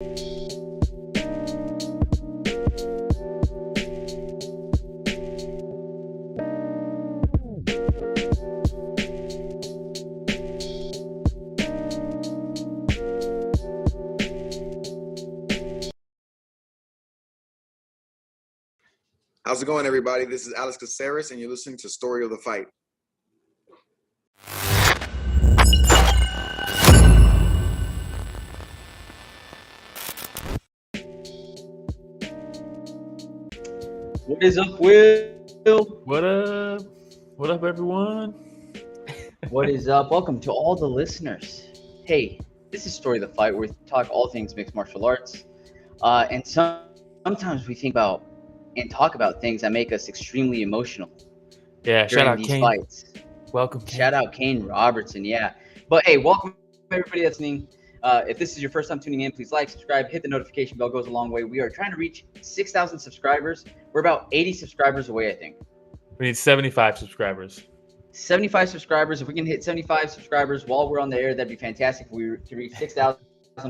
How's it going, everybody? This is Caceres, and you're listening to Story of the Fight. What is up, Will? What up? What up, everyone? What is up? Welcome to all the listeners. Hey, this is Story of the Fight, where we talk all things mixed martial arts. And sometimes we think about and talk about things that make us extremely emotional. Yeah, shout out these Kane. Fights. Welcome, Kane. Shout out Kane Robertson, yeah. But hey, welcome everybody that's listening. If this is your first time tuning in, please like, subscribe, hit the notification bell, goes a long way. We are trying to reach 6,000 subscribers. We're about 80 subscribers away, I think. We need 75 subscribers. 75 subscribers. If we can hit 75 subscribers while we're on the air, that'd be fantastic. If we can reach 6,000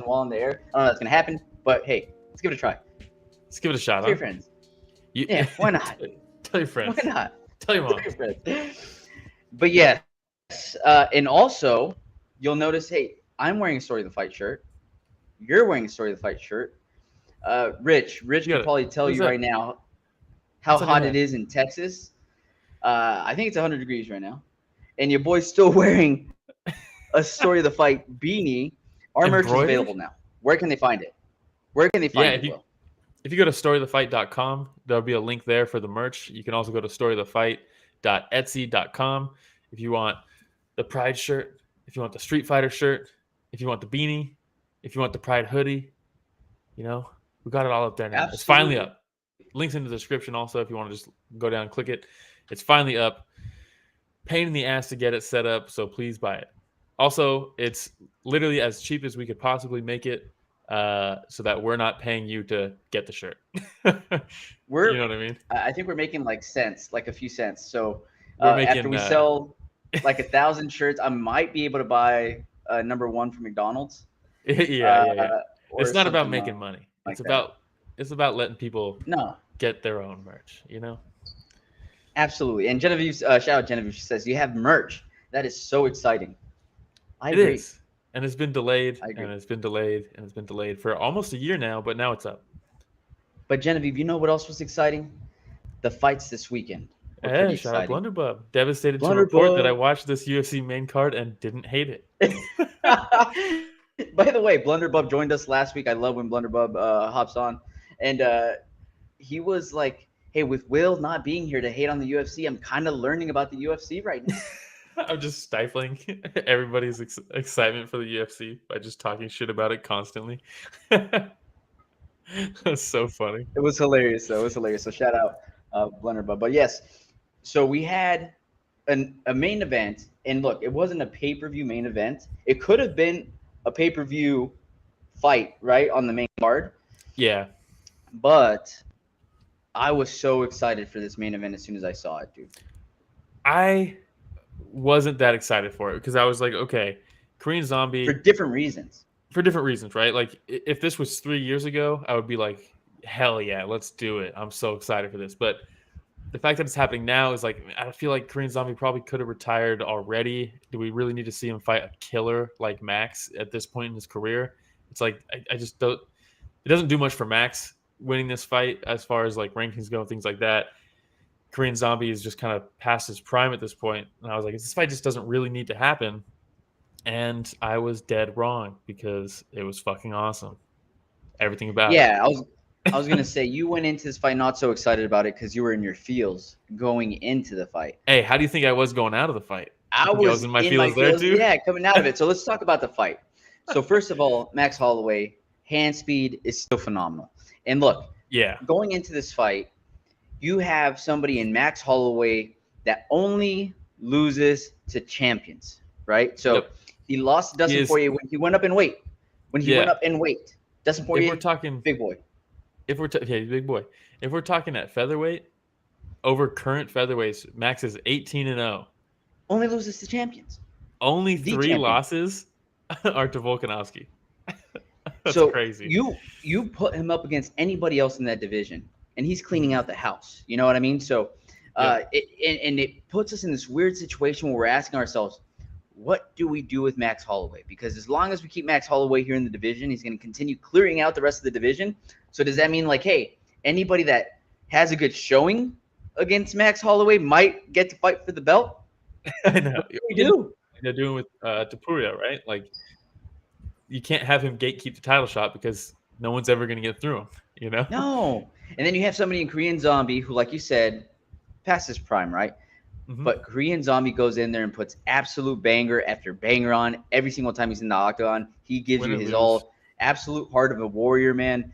while on the air, I don't know if that's going to happen, but hey, let's give it a try. Let's give it a shot. Tell your friends. Yeah, why not? Tell your friends. Why not? Tell your mom. Tell your friends. But yes, and also, you'll notice, hey, I'm wearing a Story of the Fight shirt. You're wearing a Story of the Fight shirt. Rich can probably tell you right now how hot it is in Texas. I think it's 100 degrees right now. And your boy's still wearing a Story of the Fight beanie. Our merch is available now. Where can they find it? Where can they find it, Will? If you go to storyofthefight.com, there'll be a link there for the merch. You can also go to storyofthefight.etsy.com if you want the Pride shirt, if you want the Street Fighter shirt, if you want the beanie, if you want the Pride hoodie. You know, we got it all up there now. Absolutely. It's finally up. Links in the description also if you want to just go down and click it. It's finally up. Pain in the ass to get it set up, so please buy it. Also, it's literally as cheap as we could possibly make it. So that we're not paying you to get the shirt. You know what I mean? I think we're making like a few cents. So after we sell like 1,000 shirts, I might be able to buy number one from McDonald's. Yeah. It's not about making money. It's about letting people get their own merch. You know? Absolutely. And Genevieve, shout out Genevieve. She says you have merch. That is so exciting. I agree. It is. And it's been delayed, and it's been delayed, and it's been delayed for almost a year now, but now it's up. But Genevieve, you know what else was exciting? The fights this weekend. Hey, shout out Blunderbub. Devastated to report that I watched this UFC main card and didn't hate it. By the way, Blunderbub joined us last week. I love when Blunderbub hops on. And he was like, hey, with Will not being here to hate on the UFC, I'm kind of learning about the UFC right now. I'm just stifling everybody's excitement for the UFC by just talking shit about it constantly. That's so funny. It was hilarious, though. It was hilarious. So shout out Blunderbub. But yes, so we had a main event. And look, it wasn't a pay-per-view main event. It could have been a pay-per-view fight, right, on the main card. Yeah. But I was so excited for this main event as soon as I saw it, dude. I wasn't that excited for it because I was like, okay, Korean Zombie for different reasons, right? Like if this was 3 years ago, I would be like, hell yeah, let's do it. I'm so excited for this. But the fact that it's happening now is like, I feel like Korean Zombie probably could have retired already. Do we really need to see him fight a killer like Max at this point in his career? It's like, I just don't, it doesn't do much for Max winning this fight as far as like rankings go and things like that. Korean Zombie is just kind of past his prime at this point. And I was like, this fight just doesn't really need to happen. And I was dead wrong because it was fucking awesome. Everything about it. Yeah, I was going to say, you went into this fight not so excited about it because you were in your feels going into the fight. Hey, how do you think I was going out of the fight? I was in my feels there too? Yeah, coming out of it. So let's talk about the fight. So first of all, Max Holloway, hand speed is still phenomenal. And look, going into this fight, you have somebody in Max Holloway that only loses to champions, right? So he lost to Dustin Poirier when he went up in weight. Dustin Poirier, if we're talking big boy. Big boy. If we're talking at featherweight, over current featherweights, Max is 18-0. Only loses to champions. Only 3 losses are to Volkanovski. That's so crazy. You put him up against anybody else in that division, and he's cleaning out the house. You know what I mean? So, it puts us in this weird situation where we're asking ourselves, what do we do with Max Holloway? Because as long as we keep Max Holloway here in the division, he's going to continue clearing out the rest of the division. So does that mean like, hey, anybody that has a good showing against Max Holloway might get to fight for the belt? I know. What do we do? They're doing with Tapuria, right? Like, you can't have him gatekeep the title shot because no one's ever going to get through him, you know? No. And then you have somebody in Korean Zombie who, like you said, past his prime, right? Mhm. But Korean Zombie goes in there and puts absolute banger after banger on every single time he's in the octagon. He gives Win you or his lose. all, absolute heart of a warrior, man.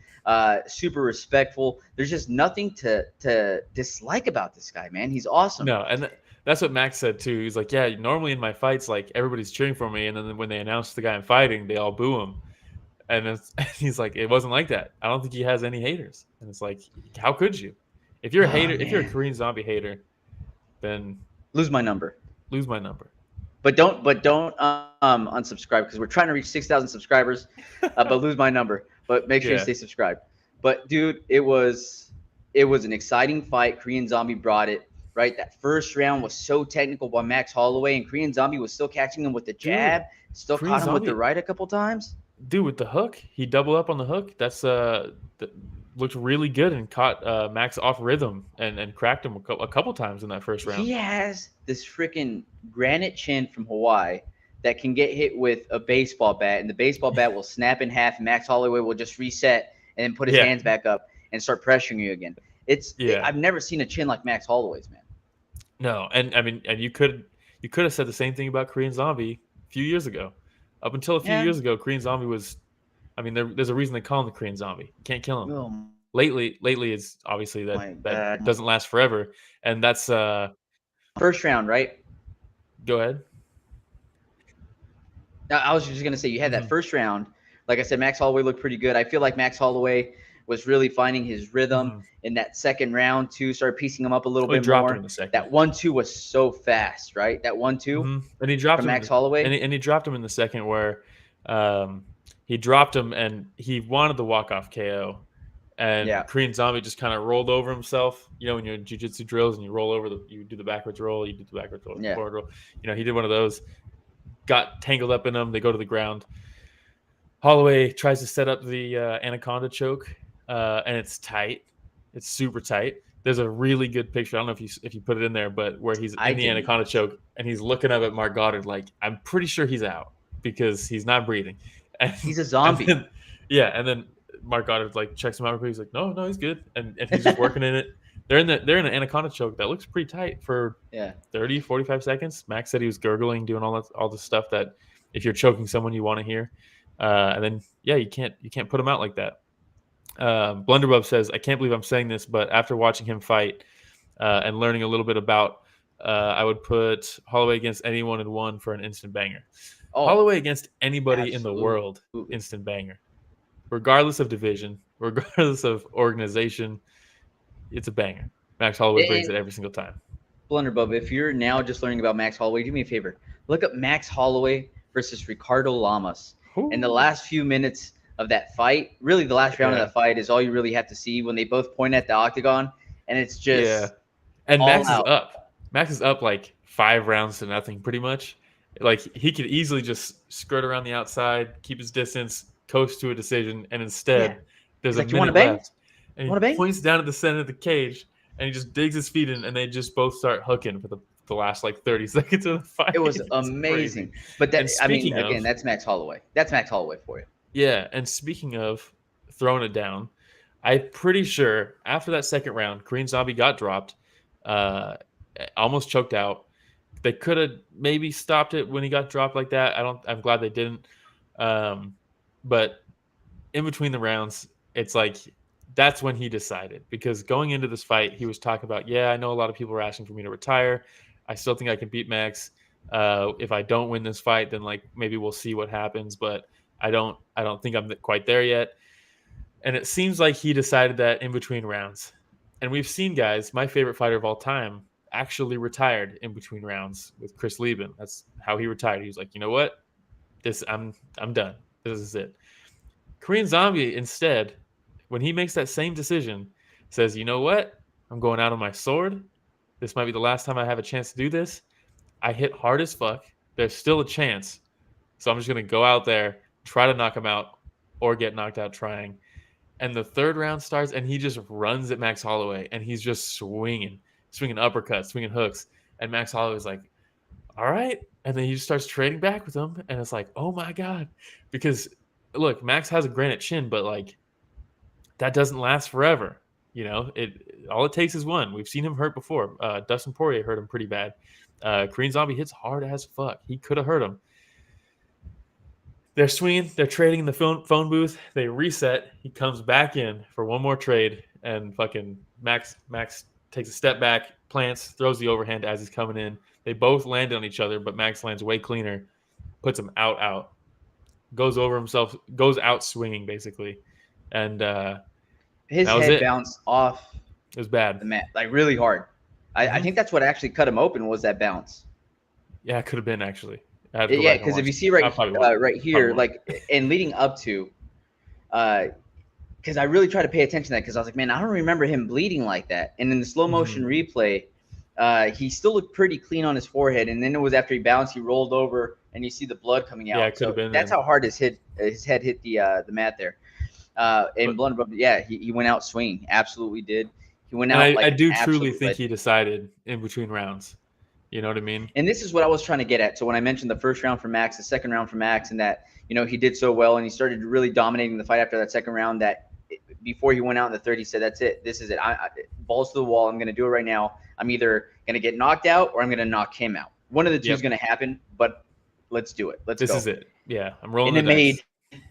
Super respectful. There's just nothing to dislike about this guy, man. He's awesome. No, and that's what Max said too. He's like, yeah, normally in my fights, like everybody's cheering for me, and then when they announce the guy I'm fighting, they all boo him. And he's like, it wasn't like that. I don't think he has any haters. And it's like, how could you? If you're a hater, if you're a Man. Korean Zombie hater, then Lose my number. lose my number. But don't unsubscribe because we're trying to reach 6,000 subscribers. But lose my number. But make sure you Yeah. stay subscribed. But dude, it was an exciting fight. Korean Zombie brought it. Right, that first round was so technical by Max Holloway, and Korean Zombie was still catching him with the jab. Still Korean caught him with the Zombie- right a couple times. Dude, with the hook, he doubled up on the hook. That's looked really good and caught Max off rhythm and cracked him a couple times in that first round. He has this freaking granite chin from Hawaii that can get hit with a baseball bat, and the baseball bat will snap in half, and Max Holloway will just reset and then put his hands back up and start pressuring you again. I've never seen a chin like Max Holloway's, man. No, and I mean, and you could have said the same thing about Korean Zombie a few years ago. Up until a few years ago, Korean Zombie was, I mean, there's a reason they call him the Korean Zombie. You can't kill him. Oh, Lately, it's obviously that doesn't last forever, and that's first round, right? Go ahead. I was just gonna say you had that first round. Like I said, Max Holloway looked pretty good. I feel like Max Holloway was really finding his rhythm in that second round too. Started piecing him up a little bit dropped more. him in the second. That 1-2 was so fast, right? That 1-2, and he dropped from him Max Holloway, and he dropped him in the second where he dropped him and he wanted the walk-off KO, and Korean Zombie just kind of rolled over himself. You know, when you're in jiu-jitsu drills and you roll over you do the backwards roll, forward roll. You know, he did one of those. Got tangled up in him. They go to the ground. Holloway tries to set up the anaconda choke, and it's tight. It's super tight. There's a really good picture. I don't know if you put it in there, but where he's in the anaconda choke and he's looking up at Mark Goddard like, I'm pretty sure he's out because he's not breathing. And, he's a zombie. And then Mark Goddard like checks him out. He's like, no, he's good, and he's just working in it. They're in an anaconda choke that looks pretty tight for 30, 45 seconds. Max said he was gurgling, doing all the stuff that if you're choking someone you want to hear. And then you can't put him out like that. Blunderbub says, I can't believe I'm saying this, but after watching him fight and learning a little bit about, I would put Holloway against anyone and one for an instant banger. Holloway against anybody in the world, instant banger. Regardless of division, regardless of organization, it's a banger. Max Holloway brings it every single time. Blunderbub, if you're now just learning about Max Holloway, do me a favor. Look up Max Holloway versus Ricardo Lamas. In the last few minutes of that fight, really the last round of that fight is all you really have to see when they both point at the octagon, and it's just And Max out. is up. Max is up like 5 rounds to nothing, pretty much. Like he could easily just skirt around the outside, keep his distance, coast to a decision, and instead there's a minute left. And he points down at the center of the cage, and he just digs his feet in, and they just both start hooking for the last like 30 seconds of the fight. It was amazing. But again, that's Max Holloway. That's Max Holloway for you. Yeah, and speaking of throwing it down, I'm pretty sure after that second round, Korean Zombie got dropped, almost choked out. They could have maybe stopped it when he got dropped like that. I'm glad they didn't. But in between the rounds, it's like that's when he decided, because going into this fight, he was talking about, I know a lot of people are asking for me to retire. I still think I can beat Max. If I don't win this fight, then like maybe we'll see what happens, but I don't think I'm quite there yet. And it seems like he decided that in between rounds. And we've seen guys, my favorite fighter of all time, actually retired in between rounds with Chris Lieben. That's how he retired. He was like, you know what? I'm done. This is it. Korean Zombie, instead, when he makes that same decision, says, you know what? I'm going out on my sword. This might be the last time I have a chance to do this. I hit hard as fuck. There's still a chance. So I'm just going to go out there, try to knock him out, or get knocked out trying. And the third round starts, and he just runs at Max Holloway, and he's just swinging uppercuts, swinging hooks. And Max Holloway's like, all right. And then he just starts trading back with him. And it's like, oh, my God. Because, look, Max has a granite chin, but, like, that doesn't last forever. You know, all it takes is one. We've seen him hurt before. Dustin Poirier hurt him pretty bad. Korean Zombie hits hard as fuck. He could have hurt him. They're swinging. They're trading in the phone booth. They reset. He comes back in for one more trade, and fucking Max takes a step back, plants, throws the overhand as he's coming in. They both land on each other, but Max lands way cleaner, puts him out, goes over himself, goes out swinging basically, and his head bounced off. It was bad. The mat, like really hard. I think that's what actually cut him open was that bounce. Yeah, it could have been actually. Yeah, because if you see right here, like, and leading up to, because I really tried to pay attention to that because I was like, man, I don't remember him bleeding like that. And in the slow motion replay, he still looked pretty clean on his forehead. And then it was after he bounced, he rolled over, and you see the blood coming out. Yeah, it could have been. That's how hard his head hit the mat there. And Blunt, yeah, he went out swinging. Absolutely did. He went out. I do truly think he decided in between rounds. You know what I mean? And this is what I was trying to get at. So when I mentioned the first round for Max, the second round for Max, and that, you know, he did so well and he started really dominating the fight after that second round, that before he went out in the third, he said, that's it. This is it. Balls to the wall. I'm going to do it right now. I'm either going to get knocked out or I'm going to knock him out. One of the two is going to happen, but let's do it. Let's go. This is it. Yeah, I'm rolling and the it dice. Made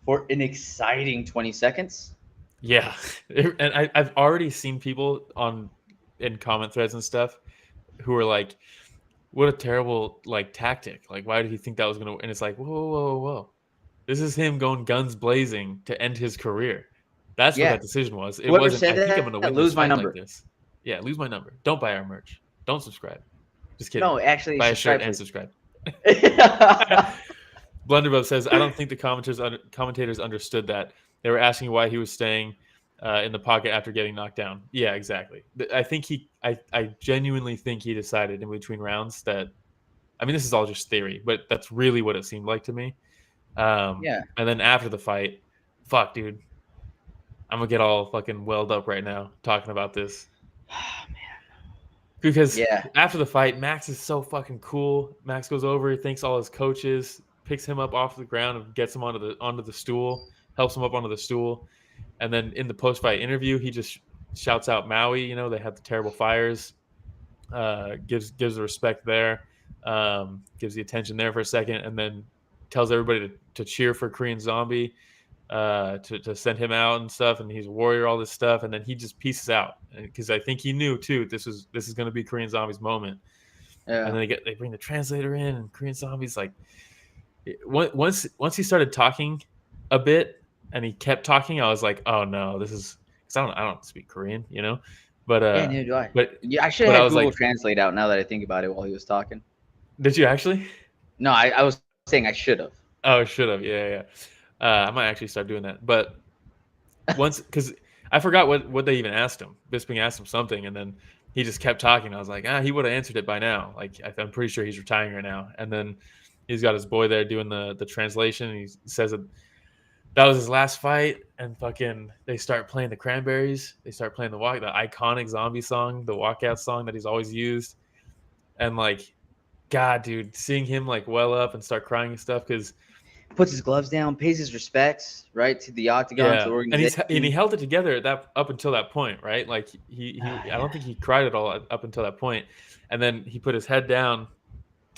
for an exciting 20 seconds. Yeah. And I've already seen people in comment threads and stuff who are like, what a terrible like tactic. Like, why did he think that was going to, and it's like, whoa. This is him going guns blazing to end his career. That's what that decision was. It Whoever wasn't, said I think I'm going to win lose this my fight number. like this. Yeah, lose my number. Don't buy our merch. Don't subscribe. Just kidding. No, actually, buy a shirt and subscribe. Blunderbub says, I don't think the commentators understood that. They were asking why he was staying in the pocket after getting knocked down. Yeah, exactly. I genuinely think he decided in between rounds that, I mean, this is all just theory, but that's really what it seemed like to me. Yeah. And then after the fight, fuck, dude, I'm gonna get all fucking welled up right now talking about this. Man. Because after the fight, Max is so fucking cool. Max goes over, he thanks all his coaches, picks him up off the ground and gets him onto the stool, helps him up onto the stool. And then in the post-fight interview, he just shouts out Maui. You know, they had the terrible fires. Gives the respect there. Gives the attention there for a second, and then tells everybody to cheer for Korean Zombie, to send him out and stuff. And he's a warrior, all this stuff. And then he just pieces out because I think he knew too this is going to be Korean Zombie's moment. Yeah. And then they bring the translator in, and Korean Zombie's like, once he started talking a bit. And he kept talking. I was like, "Oh no, this is." Because I don't speak Korean, you know. But yeah, neither do I. But yeah, I should have Google Translate out now that I think about it while he was talking. Did you actually? No, I was saying I should have. Oh, should have. Yeah. I might actually start doing that. But once, because I forgot what they even asked him. Bisping asked him something, and then he just kept talking. I was like, he would have answered it by now. Like, I'm pretty sure he's retiring right now. And then he's got his boy there doing the translation. And he says that was his last fight, and fucking they start playing the Cranberries. They start playing the iconic Zombie song, the walkout song that he's always used. And like, God, dude, seeing him like well up and start crying and stuff because puts his gloves down, pays his respects, right, to the octagon, to the organization. And he held it together up until that point, right? Like he I don't think he cried at all up until that point. And then he put his head down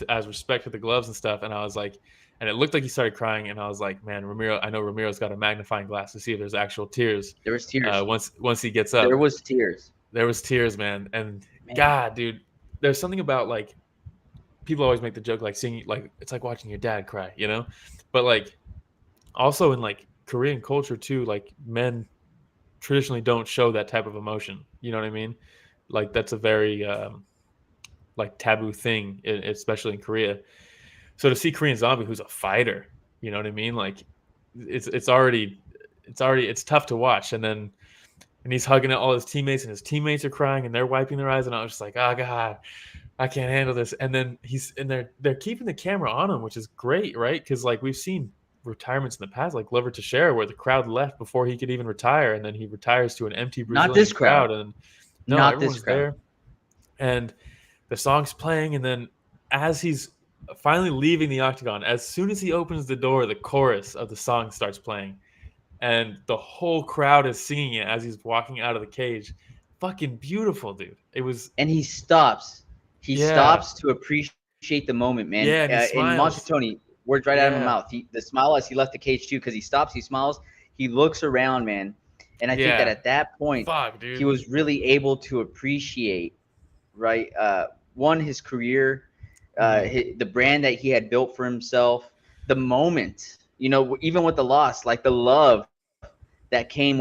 as respect to the gloves and stuff. And I was like, and it looked like he started crying, and I was like, man, I know Ramiro's got a magnifying glass to see if there's actual tears. There was tears. Once he gets up. There was tears. There was tears, man. And God, dude, there's something about like, people always make the joke like seeing, like, it's like watching your dad cry, you know? But like, also in like Korean culture too, like men traditionally don't show that type of emotion. You know what I mean? Like that's a very like taboo thing, especially in Korea. So to see Korean Zombie, who's a fighter, you know what I mean? Like it's already it's tough to watch. And he's hugging all his teammates, and his teammates are crying, and they're wiping their eyes, and I was just like, oh God, I can't handle this. And then they're keeping the camera on him, which is great, right? Because like we've seen retirements in the past, like Glover Teixeira, where the crowd left before he could even retire, and then he retires to an empty Brazilian Not this crowd. And no, Not everyone's this crowd. there, and the song's playing, and then as he's finally leaving the octagon, as soon as he opens the door, the chorus of the song starts playing, and the whole crowd is singing it as he's walking out of the cage. Fucking beautiful, dude. It was, and he stops. He stops to appreciate the moment, man. Yeah, and he in smiles. Montotoni, words right out of his mouth. The smile as he left the cage too, because he stops, he smiles, he looks around, man. And I think that at that point, he was really able to appreciate, right? One, his career, the brand that he had built for himself, the moment, you know, even with the loss, like the love that came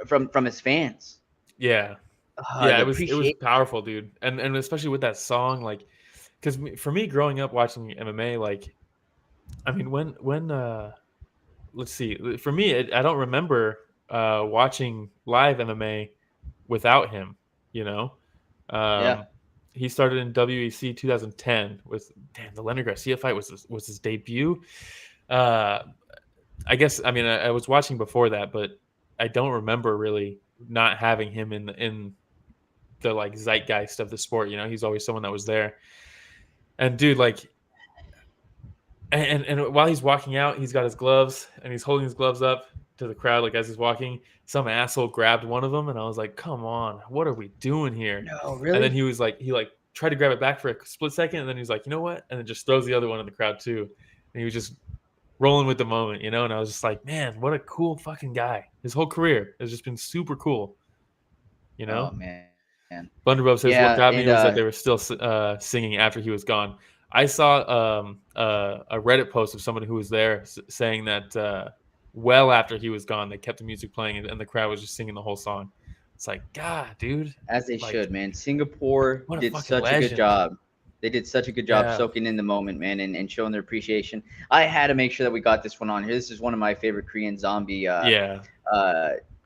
from his fans. Yeah. Yeah, it was powerful, dude. And especially with that song, like, because for me growing up watching MMA, like, I mean, when let's see, for me, I don't remember watching live MMA without him, you know. He started in WEC 2010 with, the Leonard Garcia fight was his debut. I guess, I mean, I was watching before that, but I don't remember really not having him in the like zeitgeist of the sport. You know, he's always someone that was there. And dude, like, and while he's walking out, he's got his gloves and he's holding his gloves up to the crowd, like as he's walking. Some asshole grabbed one of them, and I was like, "Come on, what are we doing here?" No, really. And then he tried to grab it back for a split second, and then he was like, "You know what?" And then just throws the other one in the crowd too. And he was just rolling with the moment, you know. And I was just like, "Man, what a cool fucking guy!" His whole career has just been super cool, you know. Oh man. Blunderbub says what got me was that they were still singing after he was gone. I saw a Reddit post of someone who was there saying that well after he was gone, they kept the music playing and the crowd was just singing the whole song. It's like, God, dude. As they should, man. Singapore did such legend. a good job. They did such a good job soaking in the moment, man, and showing their appreciation. I had to make sure that we got this one on here. This is one of my favorite Korean zombie art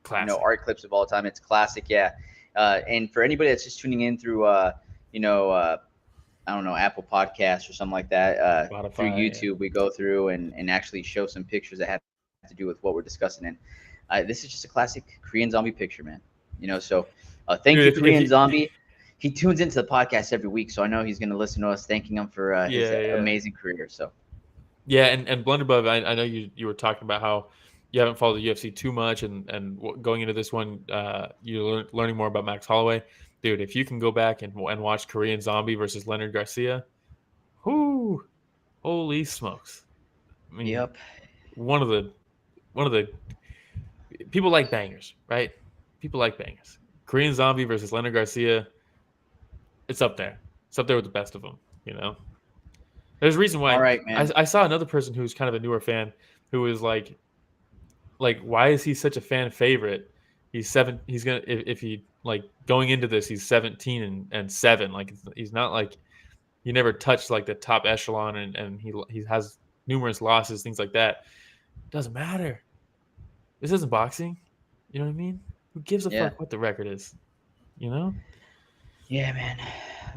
clips of all time. It's classic, yeah. And for anybody that's just tuning in through I don't know, Apple Podcasts or something like that, Spotify, through YouTube, we go through and actually show some pictures that have to do with what we're discussing. And this is just a classic Korean zombie picture, man. You know, so thank you, Korean Zombie. He tunes into the podcast every week, so I know he's going to listen to us, thanking him for his amazing career. So, yeah, and Blunderbub, I know you were talking about how you haven't followed the UFC too much, and going into this one, you're learning more about Max Holloway. Dude, if you can go back and watch Korean Zombie versus Leonard Garcia, whoo, holy smokes! I mean, one of the people like bangers, right? People like bangers. Korean Zombie versus Leonard Garcia, it's up there. It's up there with the best of them, you know? There's a reason why. All right, man. I saw another person who's kind of a newer fan who was like, why is he such a fan favorite? He's gonna, if he, like, going into this, he's 17 and 7. Like, he's not like, he never touched like the top echelon, and he has numerous losses, things like that. Doesn't matter. This isn't boxing. You know what I mean? Who gives a fuck what the record is? You know? Yeah, man.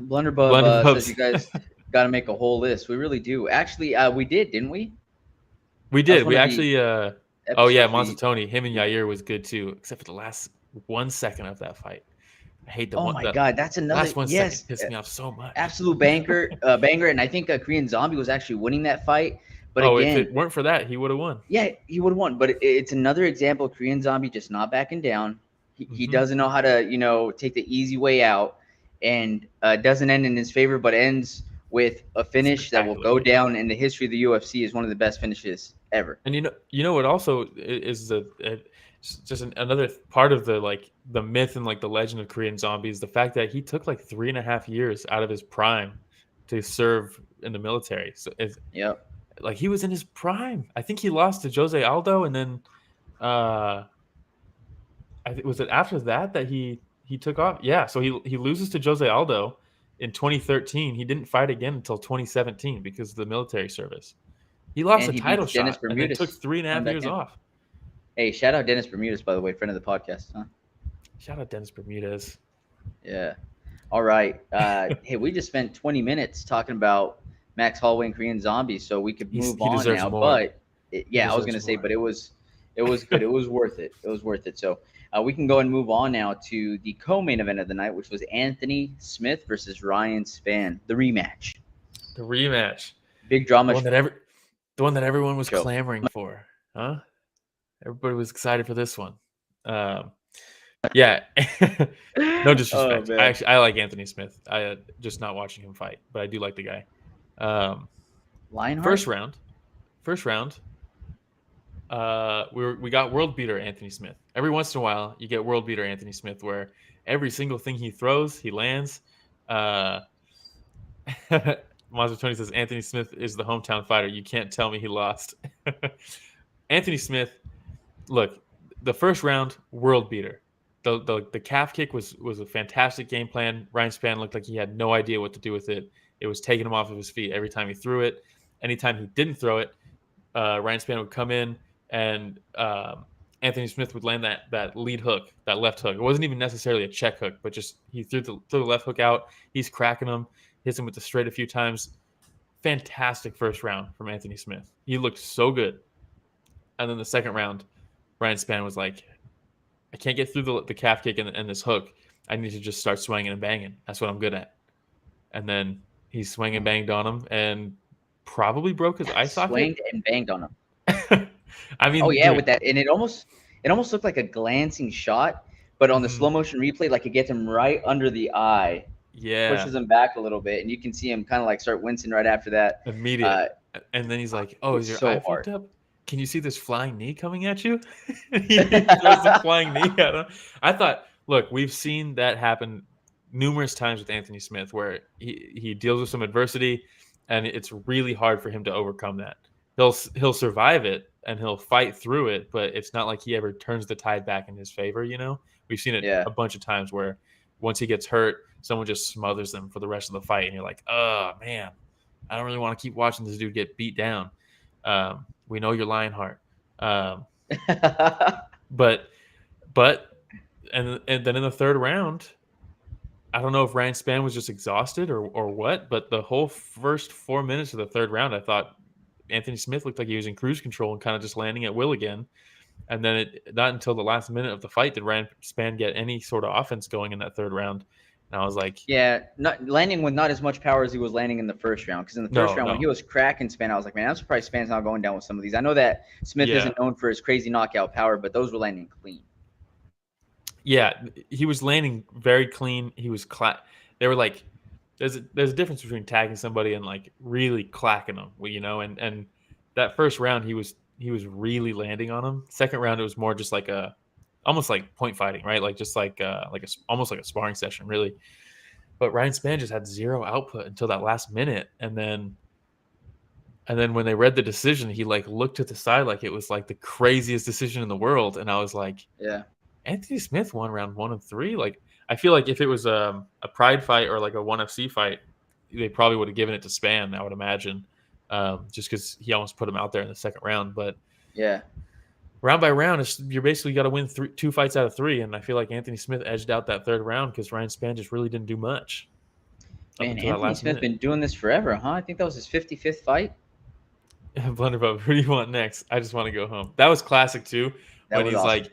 Blunderbub says you guys got to make a whole list. We really do. Actually, we did, didn't we? We did. We actually. Montotoni. Him and Yair was good too, except for the last 1 second of that fight. I hate the one. Oh my God, that's another. Last 1 second pissed me off so much. Absolute banger, and I think Korean Zombie was actually winning that fight. But again, if it weren't for that, he would have won. Yeah, he would have won. But it's another example of Korean Zombie just not backing down. He doesn't know how to, take the easy way out, and doesn't end in his favor, but ends with a finish that will go down in the history of the UFC as one of the best finishes ever. And you know what also is just another part of the myth and the legend of Korean Zombie is the fact that he took 3.5 years out of his prime to serve in the military. So he was in his prime. I think he lost to Jose Aldo, and then was it after that he took off? Yeah, so he loses to Jose Aldo in 2013. He didn't fight again until 2017 because of the military service. He lost a title shot and then took 3.5 years off. Hey, shout out Dennis Bermudez, by the way, friend of the podcast. Huh? Shout out Dennis Bermudez. Yeah. All right. Hey, we just spent 20 minutes talking about Max Holloway and Korean Zombie, so we could move on now. More. But I was gonna say, but it was good. It was worth it. It was worth it. So we can go and move on now to the co-main event of the night, which was Anthony Smith versus Ryan Spann, the rematch. The rematch. Big drama. The one that everyone was clamoring for, huh? Everybody was excited for this one. Yeah. No disrespect. I like Anthony Smith. I just not watching him fight, but I do like the guy. Lionheart? First round. We got world beater Anthony Smith. Every once in a while, you get world beater Anthony Smith, where every single thing he throws, he lands. Monster 20 says Anthony Smith is the hometown fighter. You can't tell me he lost. Anthony Smith, look, the first round, world beater. The calf kick was a fantastic game plan. Ryan Spann looked like he had no idea what to do with it. It was taking him off of his feet every time he threw it. Anytime he didn't throw it, Ryan Spann would come in and Anthony Smith would land that lead hook, that left hook. It wasn't even necessarily a check hook, but just he threw the left hook out. He's cracking him, hits him with the straight a few times. Fantastic first round from Anthony Smith. He looked so good. And then the second round, Ryan Spann was like, I can't get through the calf kick and this hook. I need to just start swinging and banging. That's what I'm good at. And then he swung and banged on him and probably broke his eye socket. Swinged and banged on him. I mean, dude. With that, and it almost looked like a glancing shot, but on the slow motion replay, like it gets him right under the eye. Yeah, pushes him back a little bit, and you can see him kind of like start wincing right after that. Immediately, and then he's like, "Oh, is your eye fucked up? Can you see this flying knee coming at you?" He throws the flying knee at him. I thought, look, we've seen that happen numerous times with Anthony Smith, where he deals with some adversity, and it's really hard for him to overcome that. He'll survive it and he'll fight through it, but it's not like he ever turns the tide back in his favor. You know, we've seen it a bunch of times where once he gets hurt, someone just smothers them for the rest of the fight, and you're like, oh man, I don't really want to keep watching this dude get beat down. We know you're Lionheart, but and then in the third round, I don't know if Ryan Spann was just exhausted or what, but the whole first 4 minutes of the third round, I thought Anthony Smith looked like he was in cruise control and kind of just landing at will again. And then not until the last minute of the fight did Ryan Spann get any sort of offense going in that third round. And I was like, not landing with not as much power as he was landing in the first round. Because in the first round, when he was cracking Spann, I was like, man, I'm surprised Spann's not going down with some of these. I know that Smith isn't known for his crazy knockout power, but those were landing clean. Yeah, he was landing very clean. He was They were like, there's a difference between tagging somebody and like really clacking them, you know. And that first round, he was really landing on him. Second round, it was more just like almost like point fighting, right? Like just almost like a sparring session, really. But Ryan Spann just had zero output until that last minute, and then when they read the decision, he like looked to the side like it was like the craziest decision in the world, and I was like, yeah. Anthony Smith won round 1 of 3. Like, I feel like if it was a Pride fight or like a ONE FC fight, they probably would have given it to Spann, I would imagine, just because he almost put him out there in the second round. But yeah, round by round, you're basically got to win 2 fights out of 3, and I feel like Anthony Smith edged out that third round because Ryan Spann just really didn't do much. Man, Anthony Smith been doing this forever, huh? I think that was his 55th fight. Blunderbubb, who do you want next? I just want to go home. That was classic too. When he's awesome.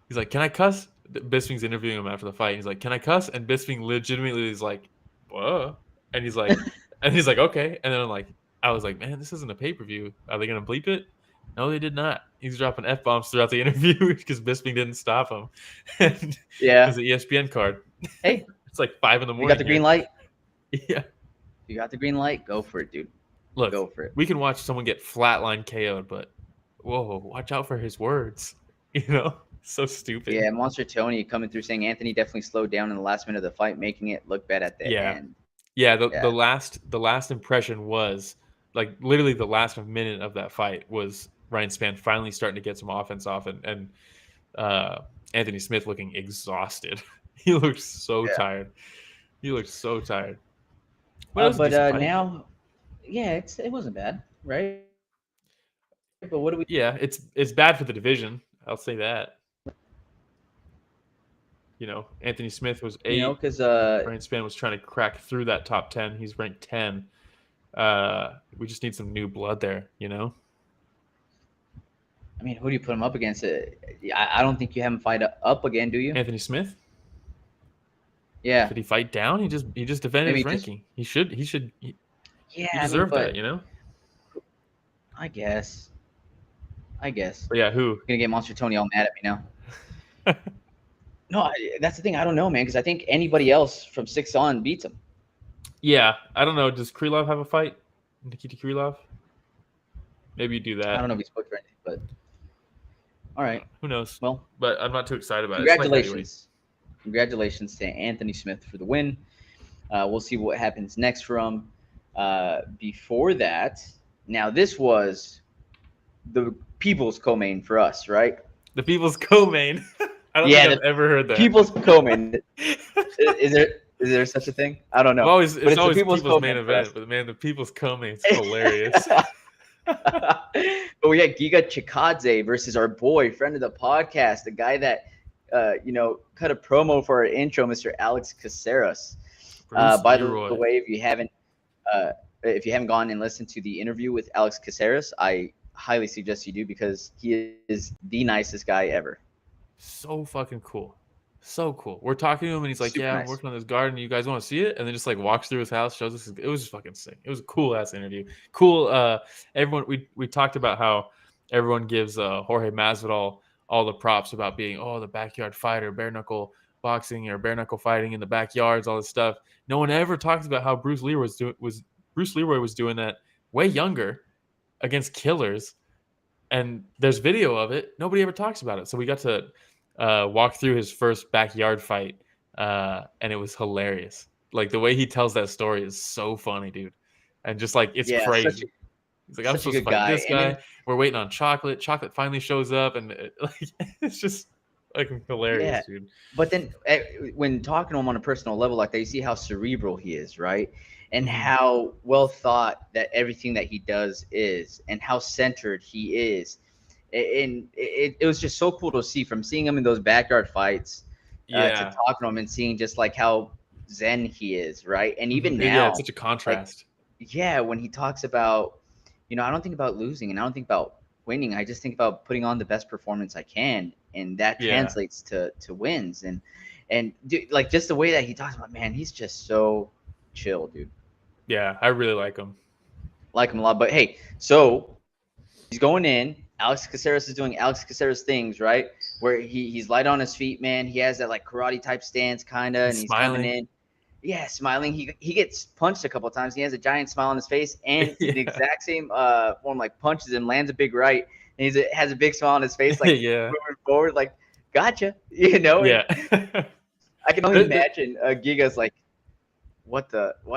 He's like, can I cuss? Bisping's interviewing him after the fight. He's like, can I cuss? And Bisping legitimately is like, whoa. And he's like, okay. And then I was like, man, this isn't a pay-per-view. Are they going to bleep it? No, they did not. He's dropping F-bombs throughout the interview because Bisping didn't stop him. And yeah. It's an ESPN card. Hey. It's like 5 a.m. You got the green light? Yeah. You got the green light? Go for it, dude. Look, go for it. We can watch someone get flatline KO'd, but whoa, watch out for his words. You know? So stupid. Yeah, Monster Tony coming through saying Anthony definitely slowed down in the last minute of the fight, making it look bad at the end. Yeah, the last impression was like literally the last minute of that fight was Ryan Spann finally starting to get some offense off and Anthony Smith looking exhausted. He looked so tired. He looked so tired. But now, it wasn't bad, right? But what do we? Yeah, it's bad for the division. I'll say that. Anthony Smith was 8. Because Ryan Spann was trying to crack through that top 10. He's ranked 10. We just need some new blood there, I mean, who do you put him up against? I don't think you have him fight up again, do you? Anthony Smith? Yeah. Did he fight down? He just defended his ranking. He deserved that, I guess. But yeah, who? Gonna get Monster Tony all mad at me now. No, that's the thing. I don't know, man, because I think anybody else from 6 on beats him. Yeah, I don't know. Does Krylov have a fight? Nikita Krylov? Maybe you do that. I don't know if he's booked or anything, but all right. Who knows? Well, but I'm not too excited about it. Congratulations to Anthony Smith for the win. We'll see what happens next for him. Before that, now this was the People's Co-Main for us, right? The People's Co-Main. I don't think I've ever heard that. People's Co-Main. Is there such a thing? I don't know. It's always People's main event, but man, the People's Co-Main is hilarious. But we got Giga Chikadze versus our boy, friend of the podcast, the guy that cut a promo for our intro, Mr. Alex Caceres. By the way, if you haven't gone and listened to the interview with Alex Caceres, I highly suggest you do, because he is the nicest guy ever. So fucking cool. So cool. We're talking to him and he's like, Super nice. I'm working on this garden. You guys want to see it? And then just like walks through his house, shows us. It was just fucking sick. It was a cool ass interview. Cool. Everyone, we talked about how everyone gives Jorge Masvidal all the props about being, the backyard fighter, bare knuckle boxing or bare knuckle fighting in the backyards, all this stuff. No one ever talks about how Bruce Leroy was doing that way younger against killers. And there's video of it. Nobody ever talks about it. So we got to walk through his first backyard fight, and it was hilarious. Like, the way he tells that story is so funny, dude. And just like, it's crazy. He's like, I'm supposed to fight this guy. We're waiting on chocolate. Chocolate finally shows up, and it's just like hilarious, dude. But then when talking to him on a personal level like that, you see how cerebral he is, right? And how well thought that everything that he does is, and how centered he is. And it was just so cool to see, from seeing him in those backyard fights to talking to him and seeing just like how zen he is, right? And even now, it's such a contrast. When he talks about, I don't think about losing and I don't think about winning. I just think about putting on the best performance I can, and that translates to wins. And dude, like, just the way that he talks about, man, he's just so chill, dude. Yeah, I really like him. Like him a lot. But hey, so he's going in. Alex Caceres is doing Alex Caceres things, right? Where he's light on his feet, man. He has that like karate type stance, kind of, and he's coming in. Yeah, smiling. He gets punched a couple of times. He has a giant smile on his face, and the exact same form, like, punches him, lands a big right, and he has a big smile on his face, like moving forward, like, gotcha, Yeah. I can only imagine Giga's like, why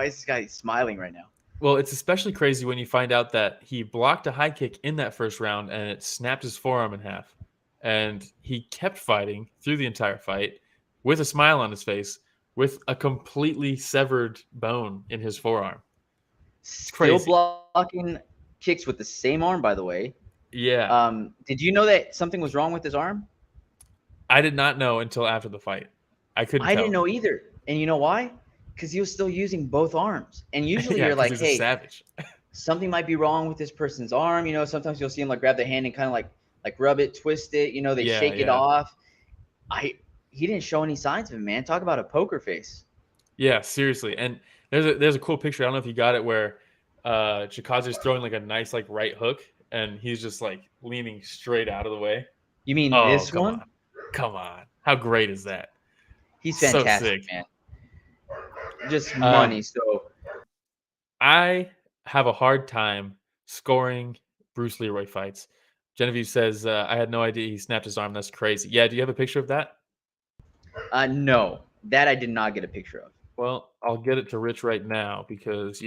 is this guy smiling right now? Well, it's especially crazy when you find out that he blocked a high kick in that first round and it snapped his forearm in half. And he kept fighting through the entire fight with a smile on his face, with a completely severed bone in his forearm. It's crazy. Still blocking kicks with the same arm, by the way. Yeah. Did you know that something was wrong with his arm? I did not know until after the fight. I didn't know either. And you know why? Because he was still using both arms. And usually you're like, hey, savage. Something might be wrong with this person's arm. Sometimes you'll see him like grab the hand and kind of like rub it, twist it. They shake it off. He didn't show any signs of it, man. Talk about a poker face. Yeah, seriously. And there's a cool picture. I don't know if you got it, where Chikadze is throwing like a nice like right hook, and he's just like leaning straight out of the way. You mean this one? Come on. How great is that? He's fantastic, man. Just money. So I have a hard time scoring Bruce Leroy fights. Genevieve says, I had no idea he snapped his arm. That's crazy. Yeah, do you have a picture of that? No, that I did not get a picture of. Well, I'll get it to Rich right now, because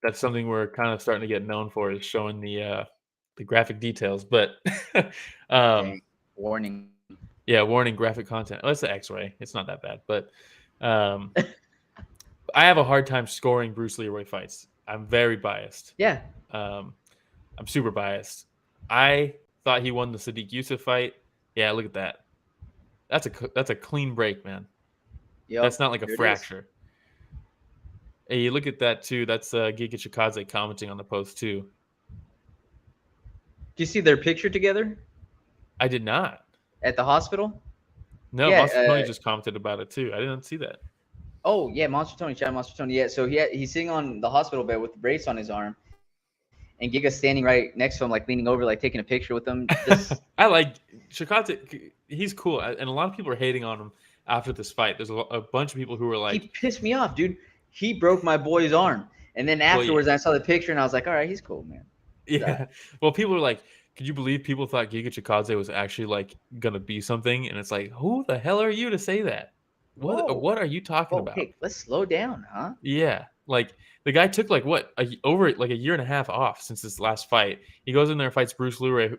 that's something we're kind of starting to get known for, is showing the graphic details. But warning. Yeah, warning, graphic content. Oh, it's the X-ray. It's not that bad, but I have a hard time scoring Bruce Leroy fights. I'm very biased. Yeah. I'm super biased. I Thought he won the Sadiq Yusuf fight. Yeah, look at that. That's a clean break, man. Yep, that's not like a fracture. Hey, you look at that too. That's Giga Chikadze commenting on the post too. Do you see their picture together? I did not. At the hospital? No, yeah, Monster Tony just commented about it too. I didn't see that. Oh yeah, Monster Tony, shout out Monster Tony. Yeah, so he's sitting on the hospital bed with the brace on his arm, and Giga's standing right next to him, like leaning over, like taking a picture with him. I like Chikadze. He's cool, and a lot of people are hating on him after this fight. There's a bunch of people who were like, he pissed me off, dude. He broke my boy's arm, and then afterwards, I saw the picture, and I was like, all right, he's cool, man. Yeah. Well, people were like, could you believe people thought Giga Chikadze was actually like gonna be something? And it's like, who the hell are you to say that? What are you talking about? Hey, let's slow down, huh? Yeah, like the guy took like over like a year and a half off since his last fight. He goes in there and fights Bruce Leroy,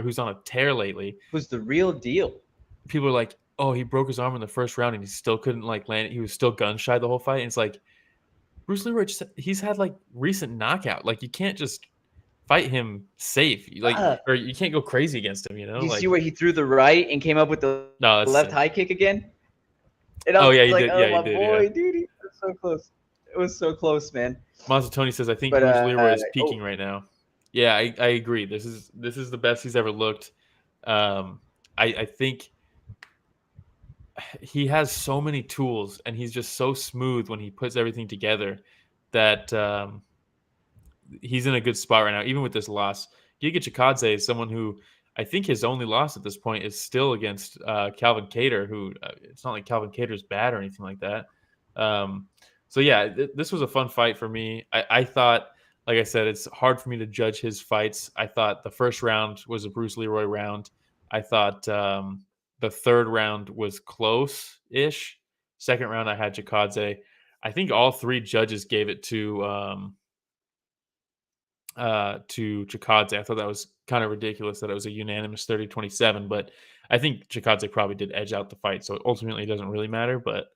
who's on a tear lately. Who's the real deal? People are like, oh, he broke his arm in the first round and he still couldn't like land it. He was still gun shy the whole fight. And it's like, Bruce Leroy he's had like recent knockout. Like you can't just fight him safe, like or you can't go crazy against him. You see where he threw the right and came up with the left high kick again? And I was he did. Yeah, my boy, dude, he was so close. It was so close, man. Monster Tony says, I think Bruce Leroy is peaking right now. Yeah, I agree. This is the best he's ever looked. I think he has so many tools, and he's just so smooth when he puts everything together that he's in a good spot right now, even with this loss. Giga Chikadze is someone who I think his only loss at this point is still against Calvin Kattar, who it's not like Calvin Cater's bad or anything like that. So yeah, this was a fun fight for me. I thought, like I said, it's hard for me to judge his fights. I thought the first round was a Bruce Leroy round. I thought the third round was close-ish. Second round, I had Chikadze. I think all three judges gave it to Chikadze. I thought that was kind of ridiculous that it was a unanimous 30-27, but I think Chikadze probably did edge out the fight, so ultimately it doesn't really matter, but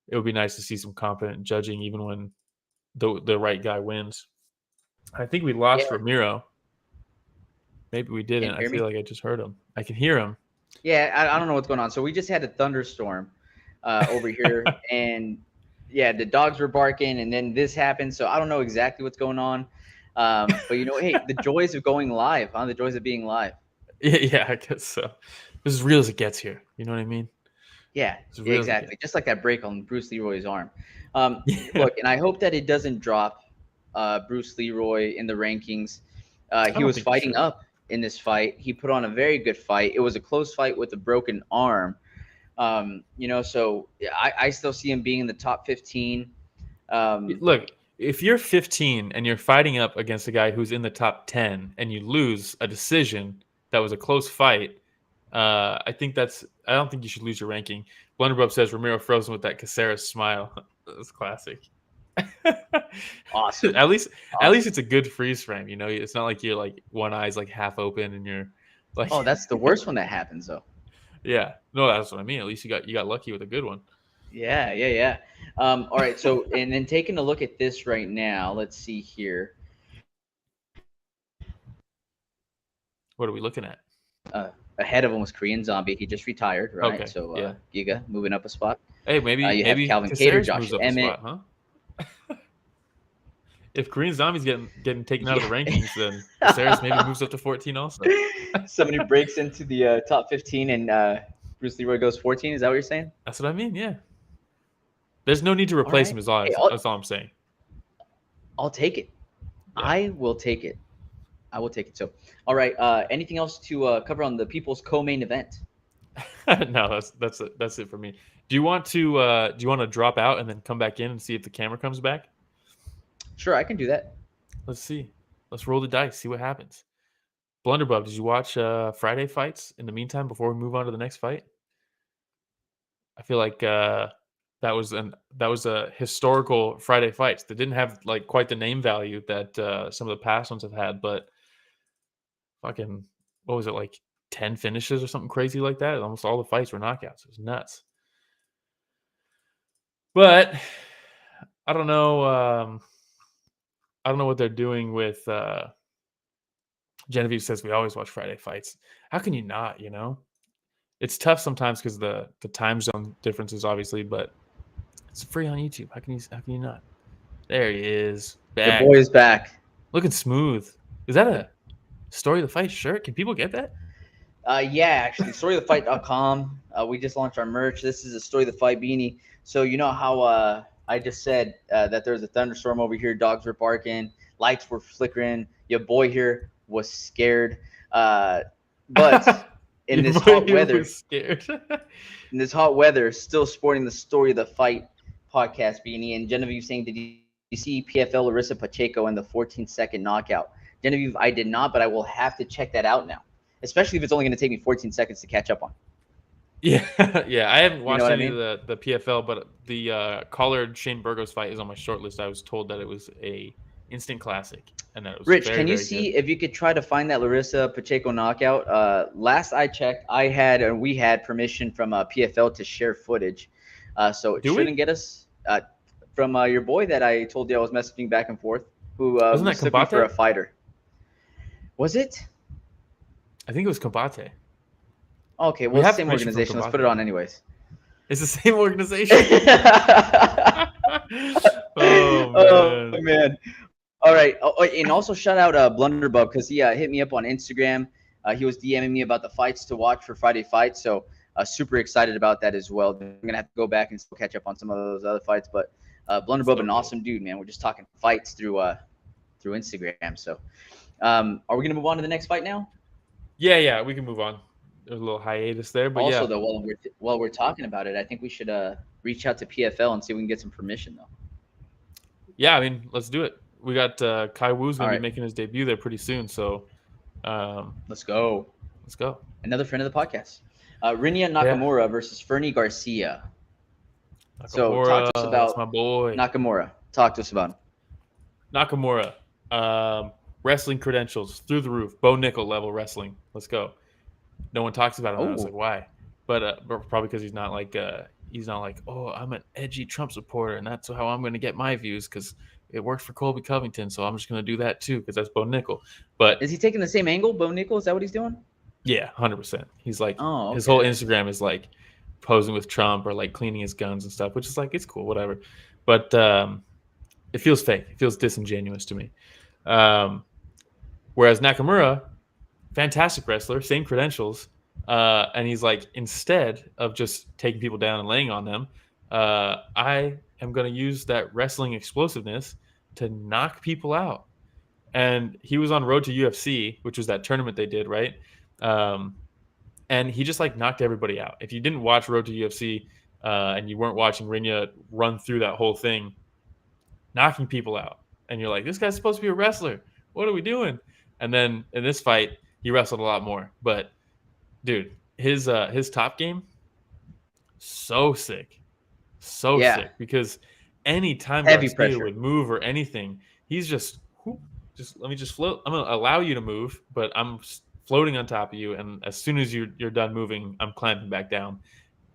it would be nice to see some competent judging even when the right guy wins. I think we lost Ramiro. Maybe we didn't. I feel like I just heard him. I can hear him. Yeah, I don't know what's going on. So we just had a thunderstorm over here, and yeah, the dogs were barking, and then this happened, so I don't know exactly what's going on. But hey, the joys of going live, huh? The joys of being live. Yeah, I guess so. It's as real as it gets here. You know what I mean? Yeah, exactly. Just like that break on Bruce Leroy's arm. Look, and I hope that it doesn't drop Bruce Leroy in the rankings. He was fighting up in this fight. He put on a very good fight. It was a close fight with a broken arm. So I still see him being in the top 15. Look, if you're 15 and you're fighting up against a guy who's in the top 10 and you lose a decision that was a close fight, I don't think you should lose your ranking. Blunderbub says Ramiro frozen with that Caceres smile. That's classic. Awesome. At least it's a good freeze frame. You know, it's not like you're like one eye's like half open and you're like. Oh, that's the worst one that happens though. Yeah, no, that's what I mean. At least you got lucky with a good one. Yeah. All right. So, and then taking a look at this right now, let's see here. What are we looking at? Ahead of him was Korean Zombie. He just retired, right? Okay, So yeah. Giga moving up a spot. Hey, maybe have Calvin Kattar, Josh Emmett. Spot, huh? If Korean Zombie's getting taken out of the rankings, then Caceres maybe moves up to 14 also. Somebody breaks into the top 15 and Bruce Leroy goes 14. Is that what you're saying? That's what I mean. Yeah. There's no need to replace him. That's all I'm saying. I'll take it. Yeah. I will take it. So, all right. Anything else to cover on the People's Co-main event? No, that's it for me. Do you want to drop out and then come back in and see if the camera comes back? Sure, I can do that. Let's see. Let's roll the dice. See what happens. Blunderbub, did you watch Friday fights in the meantime before we move on to the next fight? I feel like that was a historical Friday fights that didn't have like quite the name value that some of the past ones have had, but fucking what was it, like 10 finishes or something crazy like that? Almost all the fights were knockouts. It was nuts. But I don't know. I don't know what they're doing with Genevieve says we always watch Friday fights. How can you not? It's tough sometimes because the time zone differences, obviously, but it's free on YouTube. How can you not? There he is, Your back, boy is back. looking smooth. Is that a Story of the Fight shirt? Can people get that? Yeah, actually, storyofthefight.com. We just launched our merch. This is a Story of the Fight beanie. So you know how I just said that there was a thunderstorm over here. Dogs were barking. Lights were flickering. Your boy here was scared. But in this hot weather, still sporting the Story of the Fight podcast beanie. And Genevieve saying, did you see PFL Larissa Pacheco in the 14-second knockout? Genevieve, I did not, but I will have to check that out now, especially if it's only going to take me 14 seconds to catch up on. Yeah, yeah. I haven't watched any of the PFL, but the Collard Shane Burgos fight is on my short list. I was told that it was a instant classic, and that it was Rich. very, can you very see good. if you could try to find that Larissa Pacheco knockout? Last I checked, we had permission from PFL to share footage, so it shouldn't get us from your boy that I told you I was messaging back and forth, who Wasn't that took me for a Combate? fighter. Was it? I think it was Combate. Okay, well, it's the same organization. Let's put it on anyways. It's the same organization. Oh man! All right, and also shout out Blunderbug because he hit me up on Instagram. He was DMing me about the fights to watch for Friday fights, so super excited about that as well. I'm gonna have to go back and still catch up on some of those other fights, but Blunderbug, an awesome dude, man. We're just talking fights through Instagram. So, are we gonna move on to the next fight now? Yeah, we can move on. There's a little hiatus there, but also, though, while we're talking about it, I think we should reach out to PFL and see if we can get some permission, though. Yeah, I mean, let's do it. We got Kai Wu's going to be making his debut there pretty soon, so let's go. Let's go. Another friend of the podcast. Rinya Nakamura versus Fernie Garcia. Nakamura, so talk to us about my boy. Nakamura. Talk to us about him. Nakamura, wrestling credentials through the roof, Bo Nickel level wrestling. Let's go. No one talks about him. I was like, why? But probably because he's not like, oh, I'm an edgy Trump supporter, and that's how I'm going to get my views because it worked for Colby Covington, so I'm just going to do that too because that's Bo Nickel. But is he taking the same angle, Bo Nickel? Is that what he's doing? Yeah, 100%. He's like, his whole Instagram is like posing with Trump or like cleaning his guns and stuff, which is like, it's cool, whatever. But it feels fake. It feels disingenuous to me. Whereas Nakamura, fantastic wrestler, same credentials. And he's like, instead of just taking people down and laying on them, I am going to use that wrestling explosiveness to knock people out. And he was on Road to UFC, which was that tournament they did, right? And he just like knocked everybody out. If you didn't watch Road to UFC and you weren't watching Rinya run through that whole thing, knocking people out. And you're like, this guy's supposed to be a wrestler. What are we doing? And then in this fight, he wrestled a lot more. But dude, his top game, so sick. So sick. Because anytime Garcia would move or anything, he's just let me just float. I'm gonna allow you to move, but I'm floating on top of you, and as soon as you're done moving, I'm clamping back down,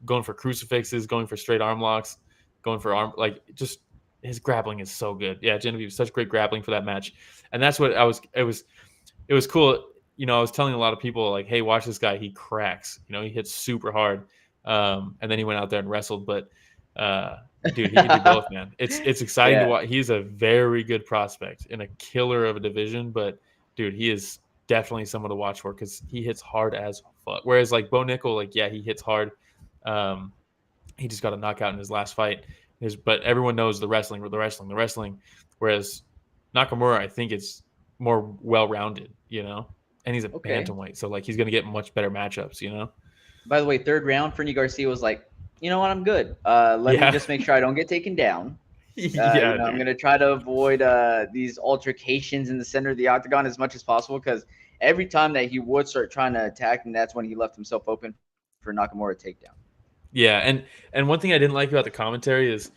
going for crucifixes, going for straight arm locks, going for arm, like, just his grappling is so good. Yeah, Genevieve, such great grappling for that match. And that's what it was cool. You know, I was telling a lot of people, like, hey, watch this guy, he cracks. You know, he hits super hard. And then he went out there and wrestled, but dude, he can do both, man. It's exciting to watch. He's a very good prospect and a killer of a division, but dude, he is definitely someone to watch for because he hits hard as fuck. Whereas like Bo Nickel, like, yeah, he hits hard. He just got a knockout in his last fight. But everyone knows the wrestling. Whereas Nakamura, I think it's more well-rounded, you know? And he's a bantamweight, so like he's going to get much better matchups, you know? By the way, third round, Fernie Garcia was like, you know what, I'm good. Let me just make sure I don't get taken down. I'm going to try to avoid these altercations in the center of the octagon as much as possible because every time that he would start trying to attack, and that's when he left himself open for Nakamura takedown. Yeah, and one thing I didn't like about the commentary is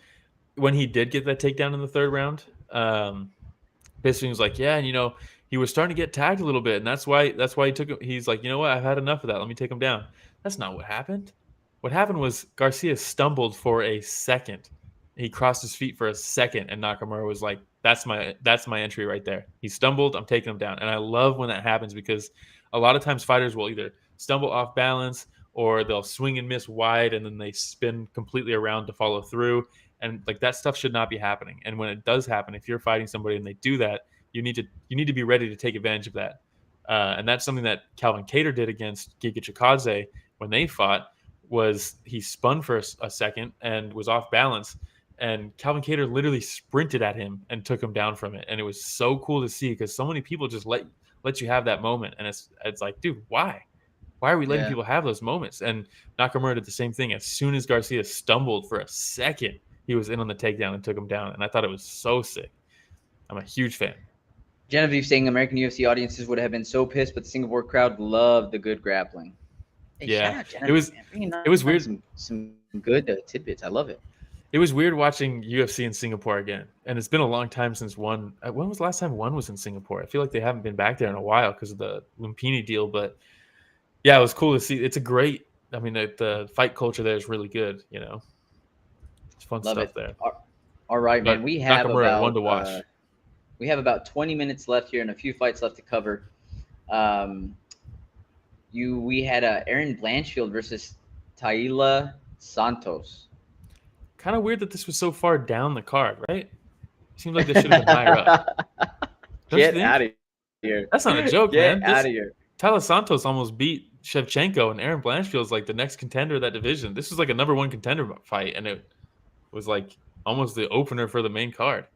when he did get that takedown in the third round, Bisping was like, yeah, and you know, he was starting to get tagged a little bit, and that's why he took him. He's like, you know what, I've had enough of that. Let me take him down. That's not what happened. What happened was Garcia stumbled for a second. He crossed his feet for a second, and Nakamura was like That's my entry right there. He stumbled. I'm taking him down. And I love when that happens because a lot of times fighters will either stumble off balance or they'll swing and miss wide and then they spin completely around to follow through. And like that stuff should not be happening. And when it does happen, if you're fighting somebody and they do that, you need to be ready to take advantage of that. And that's something that Calvin Kattar did against Giga Chikadze when they fought. Was he spun for a second and was off balance, and Calvin Kattar literally sprinted at him and took him down from it. And it was so cool to see because so many people just let you have that moment. And it's like, dude, why? Why are we letting people have those moments? And Nakamura did the same thing. As soon as Garcia stumbled for a second, he was in on the takedown and took him down. And I thought it was so sick. I'm a huge fan. Genevieve saying American UFC audiences would have been so pissed, but the Singapore crowd loved the good grappling. Hey, yeah, it was weird. Some good tidbits. I love it. It was weird watching UFC in Singapore again, and it's been a long time since one. When was the last time one was in Singapore? I feel like they haven't been back there in a while because of the Lumpini deal. But yeah, it was cool to see. It's a great. I mean, the fight culture there is really good. You know, it's fun love stuff it. there. All right, man. We have Nakamura, about one to watch. We have about 20 minutes left here and a few fights left to cover. We had Erin Blanchfield versus Taila Santos. Kind of weird that this was so far down the card, right? Seems like this should have been higher up. Get out of here. That's not a joke, man. Get out of here. Taila Santos almost beat Shevchenko, and Erin Blanchfield is like the next contender of that division. This was like a number one contender fight, and it was like almost the opener for the main card.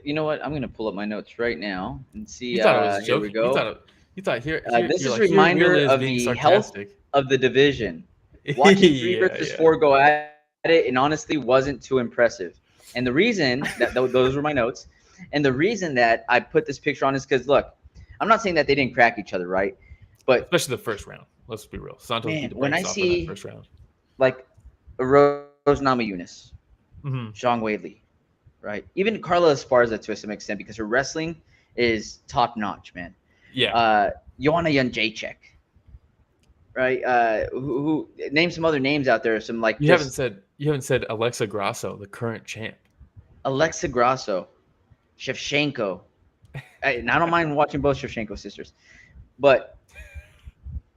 You know what? I'm going to pull up my notes right now and see. You thought it was a here joke? we go. You thought here this is a reminder of the health of the division. Watching 3 versus 4 go at it, and honestly wasn't too impressive. And the reason that those were my notes, and the reason that I put this picture on is because look, I'm not saying that they didn't crack each other, right? But especially the first round. Let's be real. Santos beat the brakes off in that first round. Like Rose Namajunas, mm-hmm. Zhang Weili, right? Even Carla Esparza to some extent because her wrestling is top notch, man. Yeah. Joanna Jędrzejczyk, right? Who name some other names out there? Some like you haven't said Alexa Grasso, the current champ. Alexa Grasso, Shevchenko. And I don't mind watching both Shevchenko sisters, but